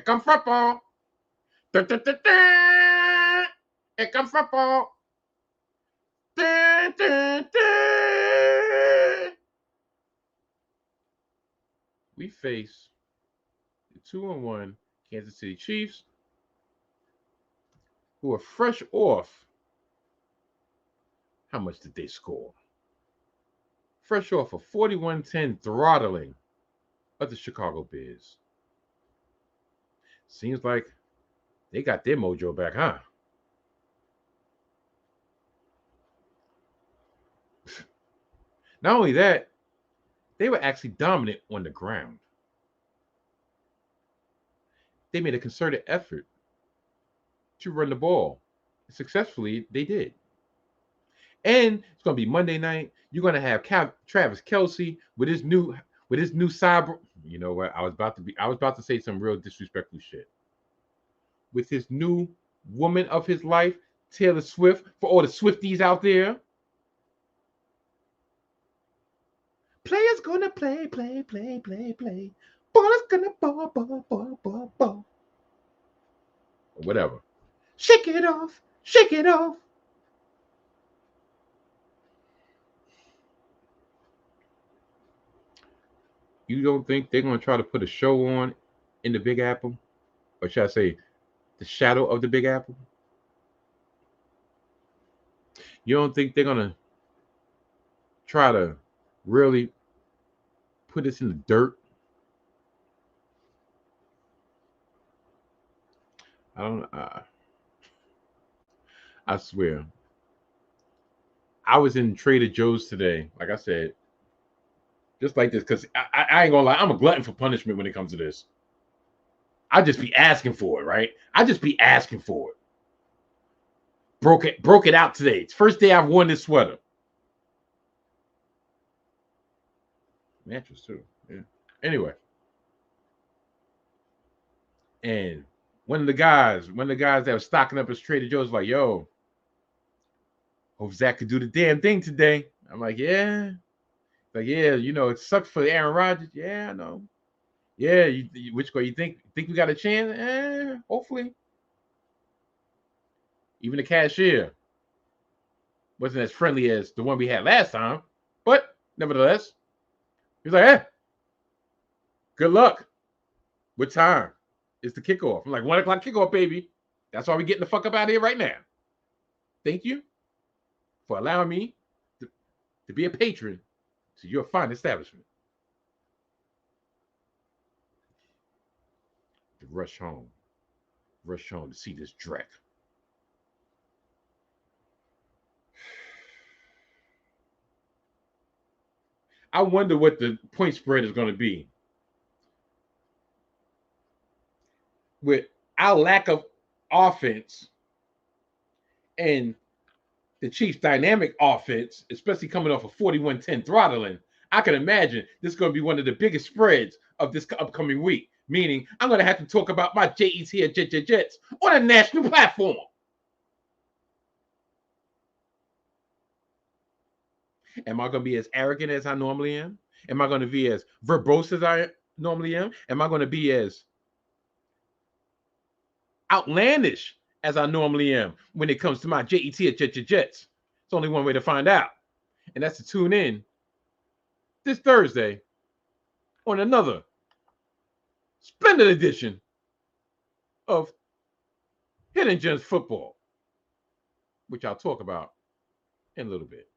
comes football. Here comes football. We face the 2-1 Kansas City Chiefs, who are fresh off. How much did they score? Fresh off a 41-10 throttling of the Chicago Bears. Seems like they got their mojo back, huh? Not only that, they were actually dominant on the ground. They made a concerted effort to run the ball. Successfully, they did. And it's going to be Monday night. You're going to have Travis Kelce with his new cyber. You know what? I was about to say some real disrespectful shit. With his new woman of his life, Taylor Swift, for all the Swifties out there. Players gonna play. Ballers gonna ball. Or whatever. Shake it off. You don't think they're gonna try to put a show on in the Big Apple? Or should I say the shadow of the Big Apple? You don't think they're gonna try to really put us in the dirt? I don't. I swear. I was in Trader Joe's today, like I said, just like this, because I ain't gonna lie, I'm a glutton for punishment when it comes to this. I just be asking for it, right? I just be asking for it. Broke it out today. It's first day I've worn this sweater. Mattress too. Yeah. Anyway. And one of the guys that was stocking up his Trader Joe's like, yo, hope Zach could do the damn thing today. I'm like, yeah. Like, yeah, you know, it sucks for Aaron Rodgers. Yeah, I know. Yeah, which way you think we got a chance? Hopefully. Even the cashier wasn't as friendly as the one we had last time, but nevertheless, he was like, "Hey, good luck. What time is the kickoff?" I'm like, 1:00 kickoff, baby. That's why we're getting the fuck up out of here right now. Thank you for allowing me to be a patron to your fine establishment. To rush home to see this Drek. I wonder what the point spread is going to be. With our lack of offense and the Chiefs' dynamic offense, especially coming off a 41-10 throttling, I can imagine this is going to be one of the biggest spreads of this upcoming week. Meaning, I'm going to have to talk about my Jets on a national platform. Am I going to be as arrogant as I normally am? Am I going to be as verbose as I normally am? Am I going to be as outlandish as I normally am when it comes to my JET at Jets? It's only one way to find out, and that's to tune in this Thursday on another splendid edition of Hidden Gems Football, which I'll talk about in a little bit.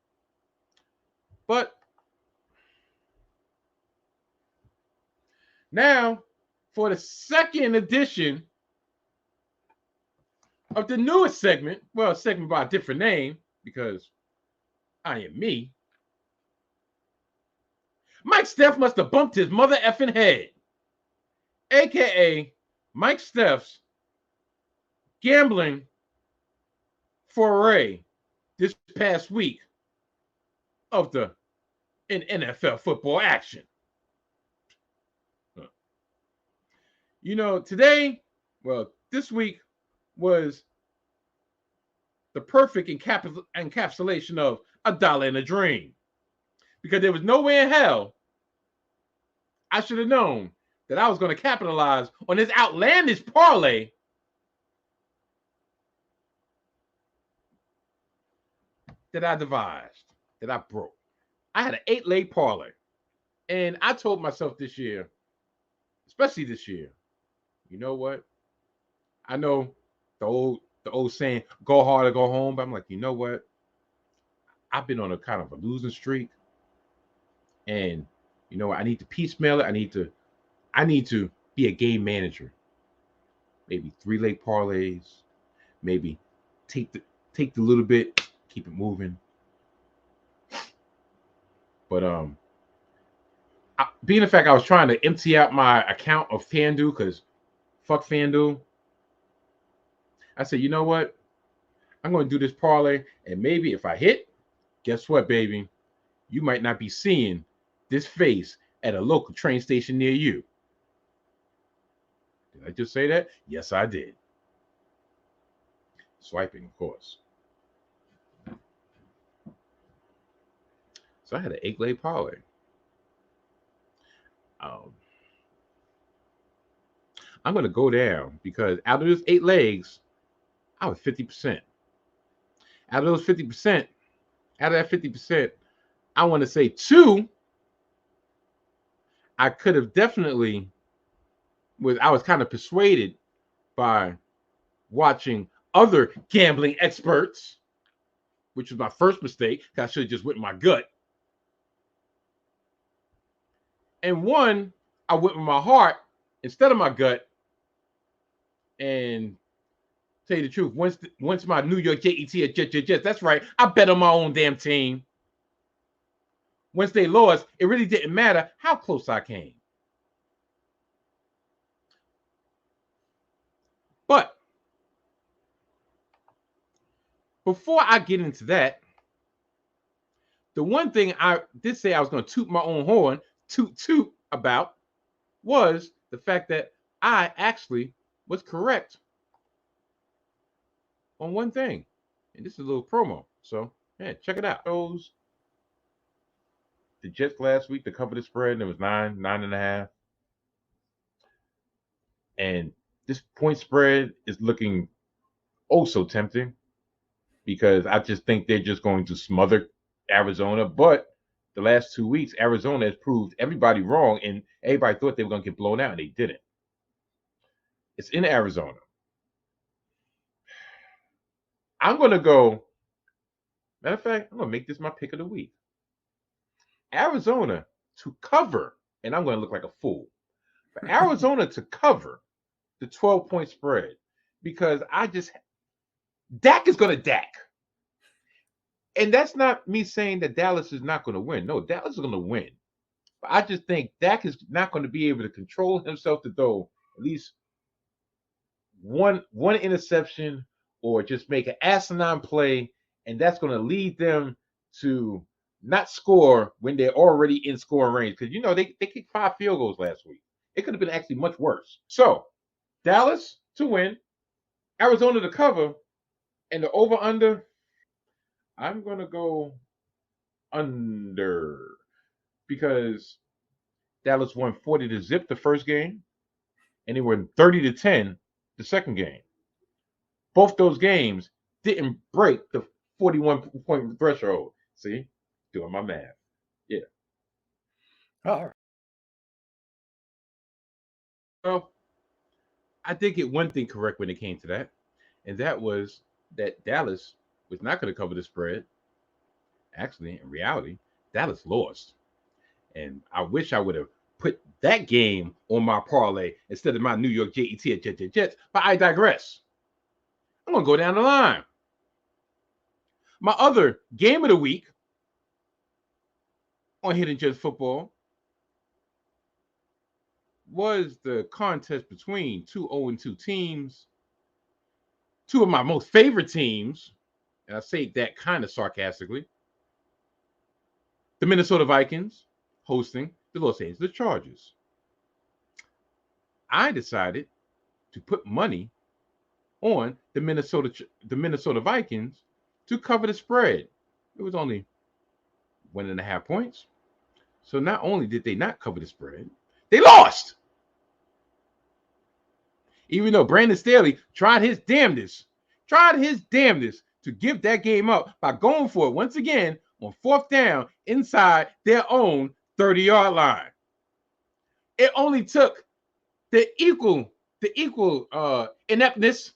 But now, for the second edition of the newest segment, well, a segment by a different name because I am me. Mike Steph must have bumped his mother effing head, aka Mike Steph's gambling foray this past week of the in NFL football action. Today, well, this week was the perfect encapsulation of a dollar in a dream. Because there was no way in hell I should have known that I was going to capitalize on this outlandish parlay that I devised, that I broke. I had an 8-leg parlay. And I told myself this year, especially this year, you know what? I know the old saying, go hard or go home, but I'm like, you know what? I've been on a kind of a losing streak. And you know what? I need to piecemeal it. I need to be a game manager. Maybe 3-leg parlays, maybe take the little bit, keep it moving. But being the fact I was trying to empty out my account of FanDuel because fuck FanDuel, I said, you know what? I'm going to do this parlay, and maybe if I hit, guess what, baby? You might not be seeing this face at a local train station near you. Did I just say that? Yes, I did. Swiping, of course. So I had an 8-leg parlay. I'm going to go down because out of those 8 legs, I was 50%. Out of those 50%, out of that 50%, I want to say 2, I could have definitely, I was kind of persuaded by watching other gambling experts, which was my first mistake. I should have just went with my gut. And 1, I went with my heart instead of my gut. And tell you the truth, once my New York Jets at Jets, that's right, I bet on my own damn team. Once they lost, it really didn't matter how close I came. But before I get into that, the one thing I did say I was going to toot my own horn, toot about, was the fact that I actually was correct on one thing. And this is a little promo. So, yeah, check it out. Those the Jets last week, the cover the spread, and it was 9.5. And this point spread is looking oh so tempting because I just think they're just going to smother Arizona. But the last 2 weeks, Arizona has proved everybody wrong, and everybody thought they were going to get blown out, and they didn't. It's in Arizona. I'm going to go. Matter of fact, I'm going to make this my pick of the week. Arizona to cover, and I'm going to look like a fool. For Arizona to cover the 12-point spread because Dak is going to Dak. And that's not me saying that Dallas is not going to win. No, Dallas is going to win. But I just think Dak is not going to be able to control himself to throw at least one interception or just make an asinine play, and that's going to lead them to not score when they're already in scoring range. Because, they kicked 5 field goals last week. It could have been actually much worse. So, Dallas to win, Arizona to cover, and the over-under, I'm going to go under because Dallas won 40 to zip the first game, and they were 30 to 10 the second game. Both those games didn't break the 41 point threshold. See, doing my math. Yeah. All right. Well, I did get one thing correct when it came to that, and that was that Dallas was not going to cover the spread. Actually, in reality, Dallas lost. And I wish I would have put that game on my parlay instead of my New York Jets at Jets. But I digress. I'm going to go down the line. My other game of the week on Hidden Gems Football was the contest between two 0-2 teams, two of my most favorite teams, and I say that kind of sarcastically. The Minnesota Vikings hosting the Los Angeles Chargers. I decided to put money on the Minnesota Vikings to cover the spread. It was only 1.5 points. So not only did they not cover the spread, they lost. Even though Brandon Staley tried his damnedest to give that game up by going for it once again on fourth down inside their own 30-yard line. It only took the equal ineptness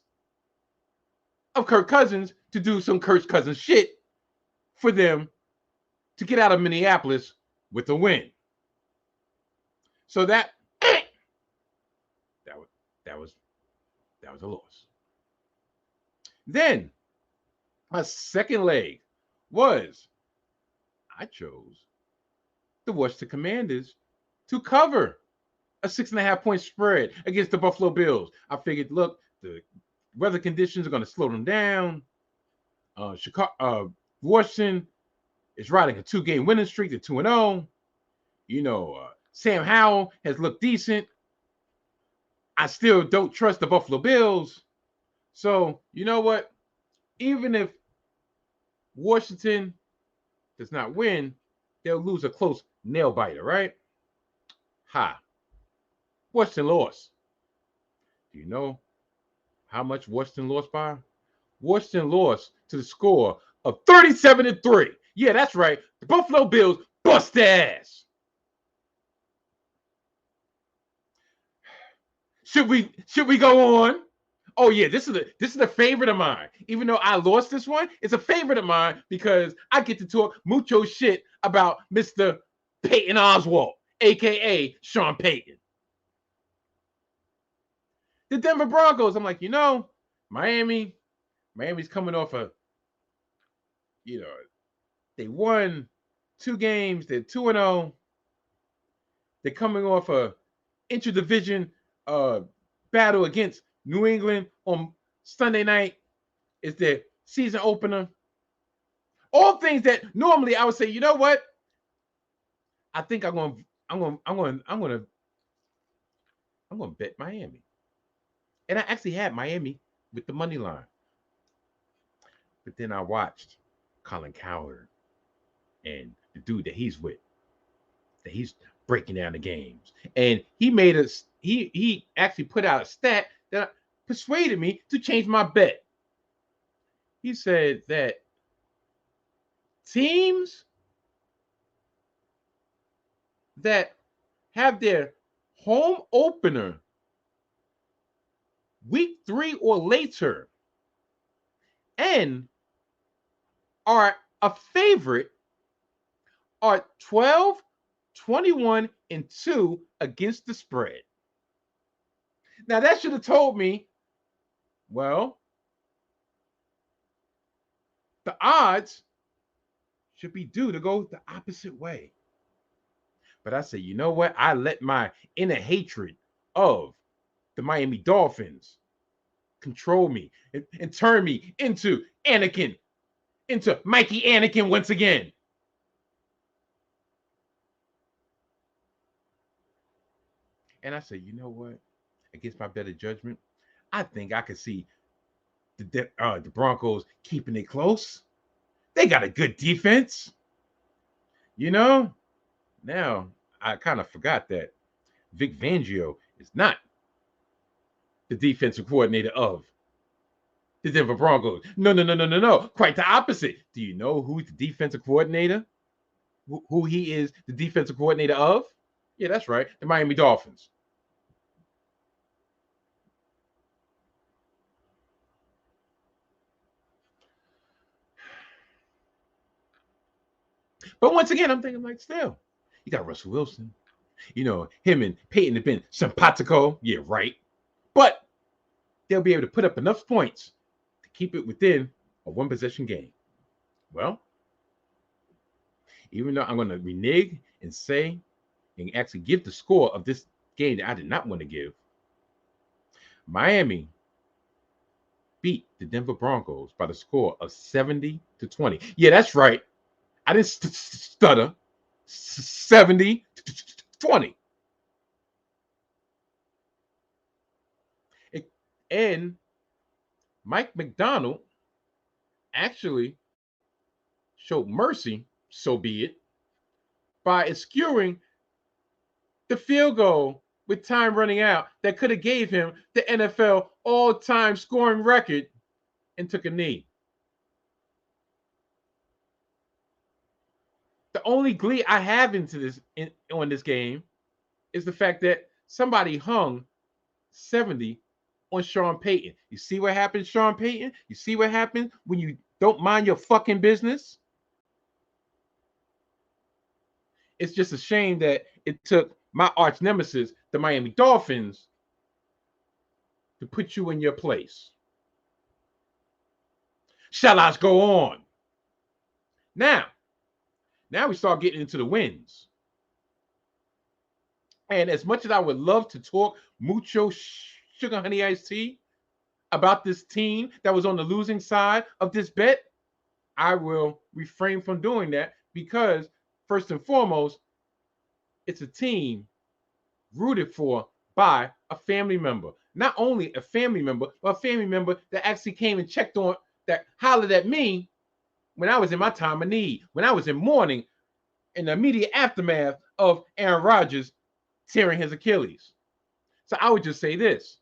of Kirk Cousins to do some Kirk Cousins shit for them to get out of Minneapolis with a win. So that was a loss. Then my second leg was I chose the Washington Commanders to cover a 6.5 point spread against the Buffalo Bills. I figured, look, the weather conditions are going to slow them down. Washington is riding a 2-game winning streak to 2-0. Sam Howell has looked decent. I still don't trust the Buffalo Bills. So, you know what? Even if Washington does not win, they'll lose a close nail biter, right? Ha. Washington lost. Do you know how much Washington lost by? Washington lost to the score of 37-3. Yeah, that's right. The Buffalo Bills bust their ass. Should we go on? Oh yeah, this is a favorite of mine. Even though I lost this one, it's a favorite of mine because I get to talk mucho shit about Mr. Peyton Oswalt, aka Sean Payton. The Denver Broncos. I'm like, Miami's coming off they won 2 games. They're 2-0. They're coming off a interdivision battle against New England on Sunday night. It's their season opener. All things that normally I would say, you know what? I think I'm going to bet Miami. And I actually had Miami with the money line. But then I watched Colin Cowherd and the dude that he's with, that he's breaking down the games. And he actually put out a stat that persuaded me to change my bet. He said that teams that have their home opener week 3 or later and are a favorite are 12, 21, and 2 against the spread. Now that should have told me, well, the odds should be due to go the opposite way. But I said, you know what? I let my inner hatred of the Miami Dolphins control me and turn me into Mikey Anakin once again. And I said, you know what? Against my better judgment, I think I could see the Broncos keeping it close. They got a good defense. You know, now I kind of forgot that Vic Fangio is not the defensive coordinator of the Denver Broncos. No, no, no, no, no, no. Quite the opposite. Do you know who's the defensive coordinator? Who he is the defensive coordinator of? Yeah, that's right. The Miami Dolphins. But once again, I'm thinking like, still, you got Russell Wilson. You know, him and Peyton have been simpatico. Yeah, right. But they'll be able to put up enough points to keep it within a one possession game. Well, even though I'm going to renege and say and actually give the score of this game that I did not want to give, Miami beat the Denver Broncos by the score of 70-20. Yeah, that's right. I didn't stutter. 70-20. And Mike McDonald actually showed mercy, so be it, by eschewing the field goal with time running out that could have gave him the NFL all-time scoring record and took a knee. The only glee I have on this game is the fact that somebody hung 70 on Sean Payton. You see what happened, Sean Payton? You see what happened when you don't mind your fucking business? It's just a shame that it took my arch-nemesis, the Miami Dolphins, to put you in your place. Shall I go on? Now we start getting into the wins. And as much as I would love to talk mucho sugar honey iced tea about this team that was on the losing side of this bet, I will refrain from doing that because, first and foremost, it's a team rooted for by a family member. Not only a family member, but a family member that actually came and checked on, that hollered at me when I was in my time of need, when I was in mourning in the immediate aftermath of Aaron Rodgers tearing his Achilles. So I would just say this.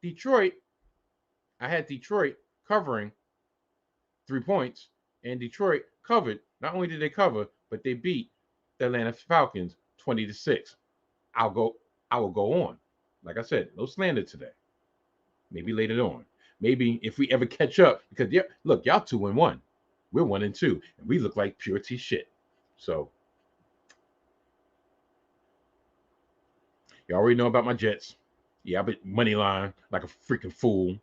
Detroit, I had Detroit covering 3 points, and Detroit covered. Not only did they cover, but they beat the Atlanta Falcons 20-6. I will go on. Like I said, no slander today. Maybe later on. Maybe if we ever catch up, because look, y'all 2-1. We're 1-2, and we look like pure T shit. So you already know about my Jets. Yeah, I bet money line like a freaking fool.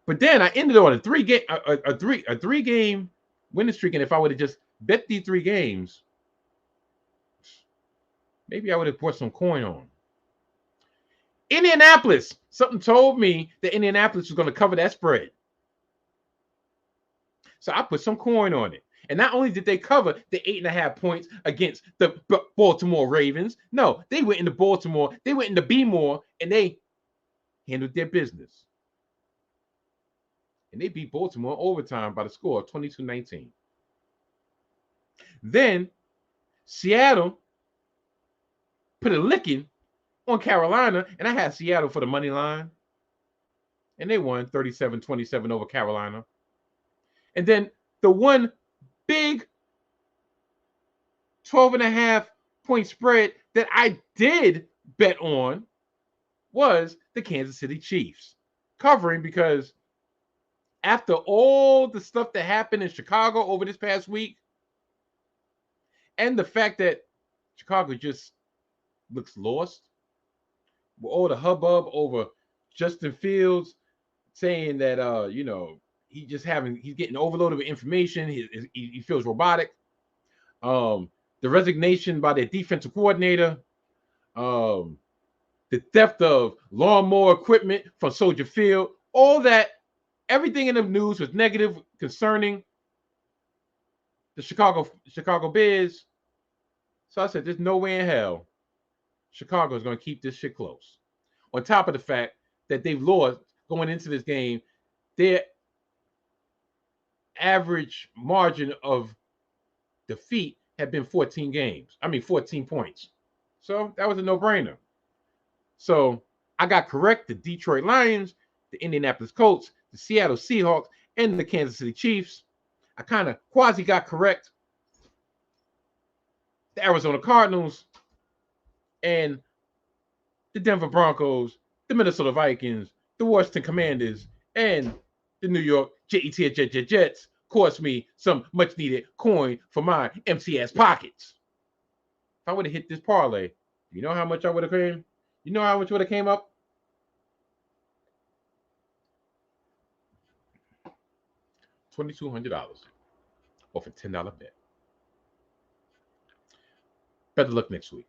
But then I ended on a three game winning streak, and if I would have just bet these 3 games, maybe I would have put some coin on. Indianapolis. Something told me that Indianapolis was going to cover that spread. So I put some coin on it. And not only did they cover the 8.5 points against the Baltimore Ravens, no, they went into Baltimore, they went into B-more, and they handled their business. And they beat Baltimore overtime by the score of 22-19. Then Seattle put a licking on Carolina, and I had Seattle for the money line. And they won 37-27 over Carolina. And then the one big 12.5 point spread that I did bet on was the Kansas City Chiefs covering, because after all the stuff that happened in Chicago over this past week, and the fact that Chicago just looks lost, with all the hubbub over Justin Fields saying that he's getting overloaded with information. He feels robotic. The resignation by their defensive coordinator, the theft of lawnmower equipment from Soldier Field, all that, everything in the news was negative concerning the Chicago Bears. So I said, there's no way in hell Chicago is going to keep this shit close. On top of the fact that they've lost going into this game, their average margin of defeat had been 14 games. 14 points. So that was a no-brainer. So I got correct the Detroit Lions, the Indianapolis Colts, the Seattle Seahawks, and the Kansas City Chiefs. I kind of quasi got correct the Arizona Cardinals and the Denver Broncos, the Minnesota Vikings, the Washington Commanders, and the New York Jets cost me some much needed coin for my MCS pockets. If I would have hit this parlay, you know how much I would have came? You know how much would have came up? $2,200 off a $10 bet. Better luck next week.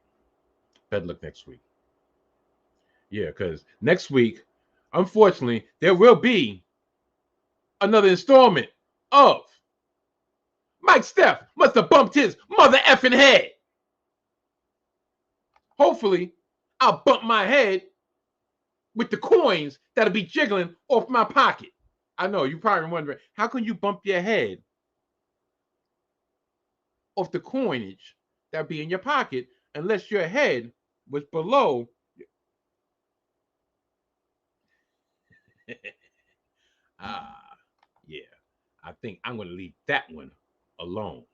Yeah, because next week, unfortunately, there will be another installment of Mike Steph must have bumped his mother effing head. Hopefully, I'll bump my head with the coins that'll be jiggling off my pocket. I know you're probably wondering, how can you bump your head off the coinage that'll be in your pocket unless your head was below? Yeah. I think I'm going to leave that one alone.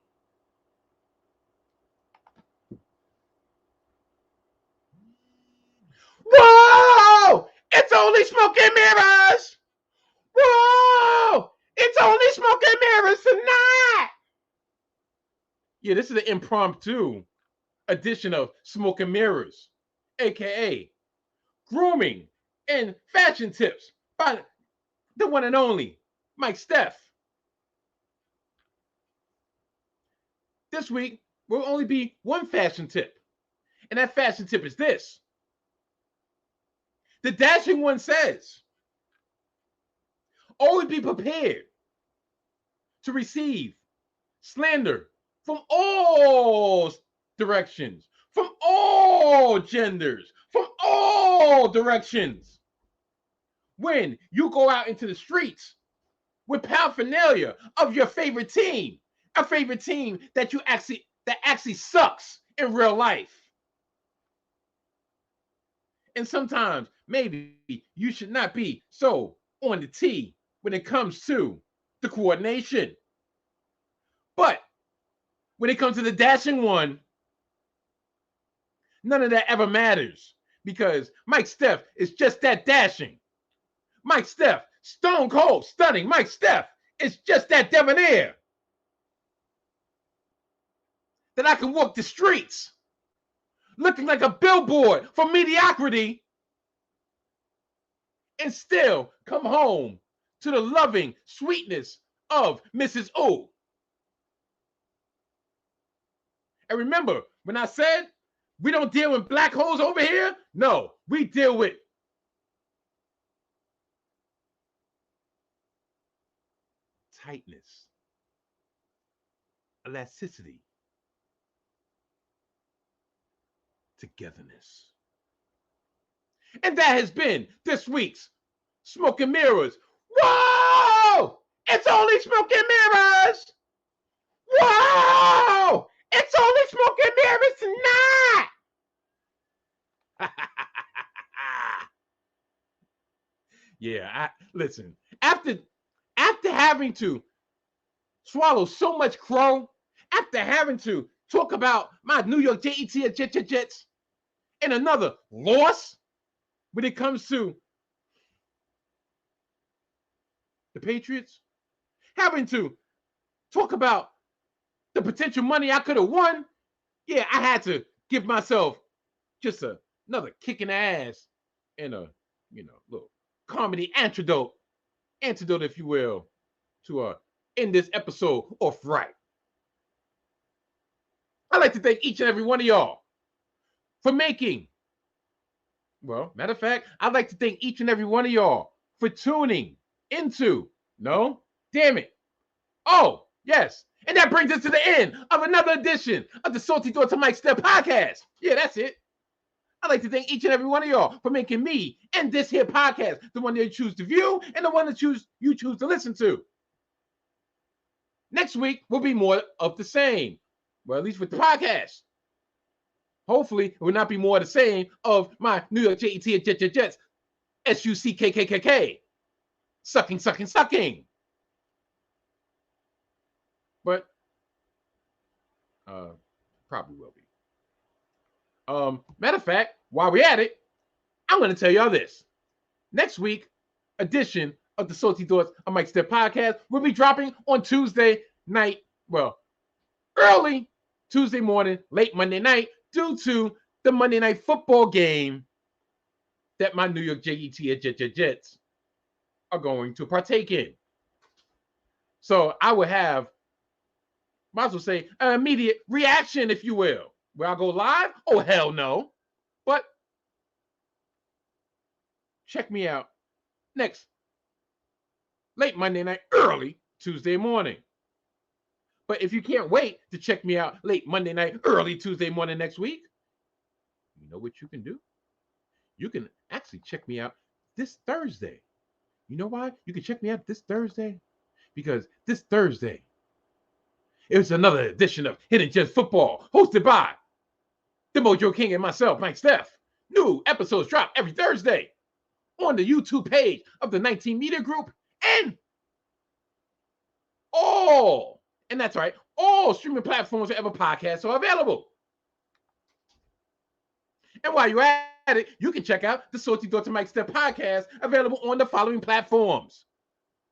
Whoa! It's only smoke and mirrors! Whoa! It's only smoke and mirrors tonight! Yeah, this is an impromptu edition of Smoke and Mirrors, aka grooming and fashion tips by the one and only Mike Steph. This week will only be one fashion tip, and that fashion tip is this. The dashing one says, always be prepared to receive slander from all directions, from all genders, from all directions. When you go out into the streets with paraphernalia of your favorite team, a favorite team that actually sucks in real life. And sometimes maybe you should not be so on the tee when it comes to the coordination. But when it comes to the dashing one, none of that ever matters because Mike Steph is just that dashing. Mike Steph, stone cold, stunning. Mike Steph is just that debonair. That I can walk the streets looking like a billboard for mediocrity and still come home to the loving sweetness of Mrs. O. And remember, when I said we don't deal with black holes over here, no, we deal with tightness, elasticity, togetherness. And that has been this week's Smoke and Mirrors. Whoa! It's only Smoke and Mirrors! Whoa! It's only Smoke and Mirrors tonight! Yeah, listen. After having to swallow so much crow, after having to talk about my New York Jets and another loss when it comes to the Patriots, having to talk about the potential money I could have won, yeah, I had to give myself just another kick in the ass and a little comedy antidote, if you will, to end this episode off right. I'd like to thank each and every one of y'all for making. Well, matter of fact, I'd like to thank each and every one of y'all for tuning into. No, damn it. Oh, yes. And that brings us to the end of another edition of the Salty Daughter Mike Steph podcast. Yeah, that's it. I'd like to thank each and every one of y'all for making me and this here podcast the one that you choose to view and the one that you choose to listen to. Next week will be more of the same. Well, at least with the podcast. Hopefully, it will not be more of the same of my New York Jets and Jets, SUCKKKK, sucking, sucking, sucking. But probably will be. Matter of fact, while we're at it, I'm going to tell y'all this. Next week, edition of the Salty Thoughts of Mike Steph podcast will be dropping on Tuesday night. Well, early Tuesday morning, late Monday night, due to the Monday night football game that my New York Jets are going to partake in. So I will have, might as well say, an immediate reaction, if you will. Will I go live? Oh, hell no. But check me out next late Monday night, early Tuesday morning. But if you can't wait to check me out late Monday night, early Tuesday morning next week, you know what you can do? You can actually check me out this Thursday. You know why? You can check me out this Thursday because this Thursday it's another edition of Hidden Gems Football, hosted by the Mojo King and myself, Mike Steph. New episodes drop every Thursday on the YouTube page of the 19 Media Group and that's right, all streaming platforms wherever podcasts are available. And while you're at it, you can check out the Salty Thoughts of Mike Steph podcast available on the following platforms: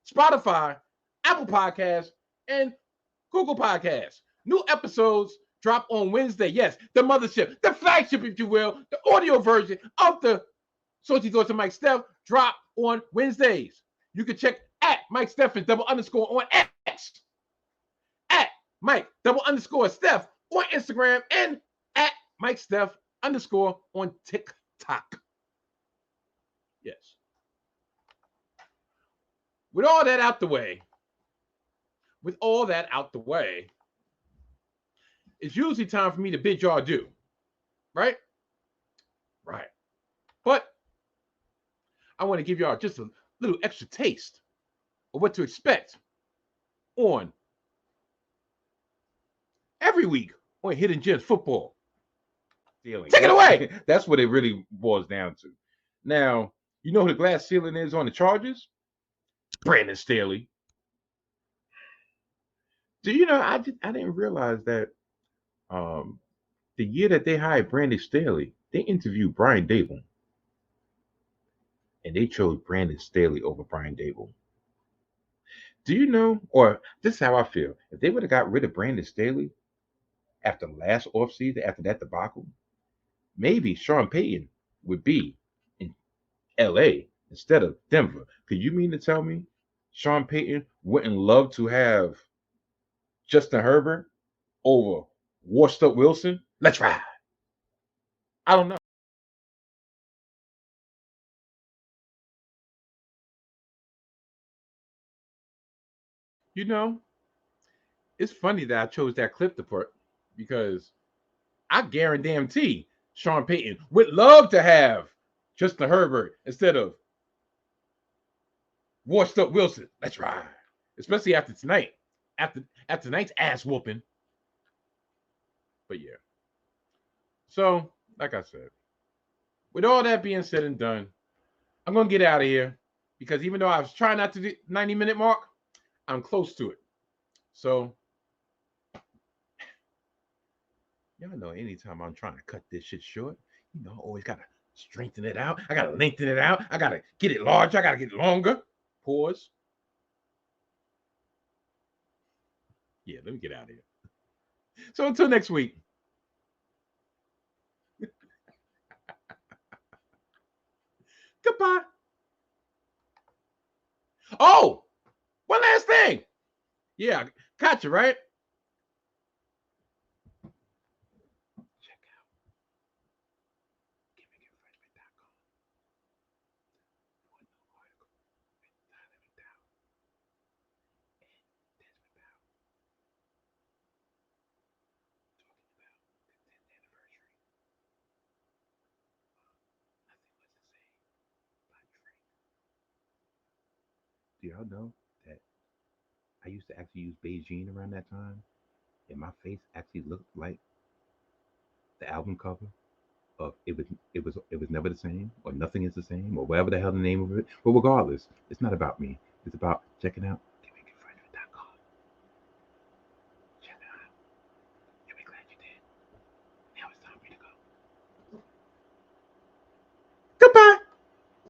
Spotify, Apple Podcasts, and Google Podcasts. New episodes drop on Wednesday. Yes, the mothership, the flagship, if you will, the audio version of the Salty Thoughts of Mike Steph drop on Wednesdays. You can check at Mike Stephens __ on X, at Mike _ Steph on Instagram, and at Mike Steph _ on TikTok. Yes. With all that out the way, it's usually time for me to bid y'all adieu. Right? Right. But I want to give y'all just a little extra taste of what to expect on every week on Hidden Gems Football. Ceiling. Take it away. That's what it really boils down to. Now, you know who the glass ceiling is on the Chargers? Brandon Staley. Do you know? I didn't realize that the year that they hired Brandon Staley, they interviewed Brian Dable, and they chose Brandon Staley over Brian Dable. Do you know? Or this is how I feel: if they would have got rid of Brandon Staley after last offseason, after that debacle, maybe Sean Payton would be in L.A. instead of Denver. Could you mean to tell me Sean Payton wouldn't love to have Justin Herbert over washed up Wilson? Let's ride. I don't know. You know, it's funny that I chose that clip to put because I guarantee Sean Payton would love to have Justin Herbert instead of washed up Wilson. Let's ride. Especially after tonight. After tonight's ass whooping. But yeah. So, like I said, with all that being said and done, I'm going to get out of here because even though I was trying not to do 90-minute mark, I'm close to it. So, y'all know anytime I'm trying to cut this shit short, you know, I always got to strengthen it out. I got to lengthen it out. I got to get it larger. I got to get it longer. Pause. Yeah, let me get out of here. So until next week. Goodbye. Oh, one last thing. Yeah, gotcha, right? Check out gimmickinfringement.com for a new article with Tyler McDowell and Desmond Powell talking about the 10th anniversary of Nothing Was the Same by Drake. Do y'all know that I used to actually use Beijing around that time? and my face actually looked like the album cover of it was never the same, or nothing is the same, or whatever the hell the name of it. But regardless, it's not about me. It's about checking out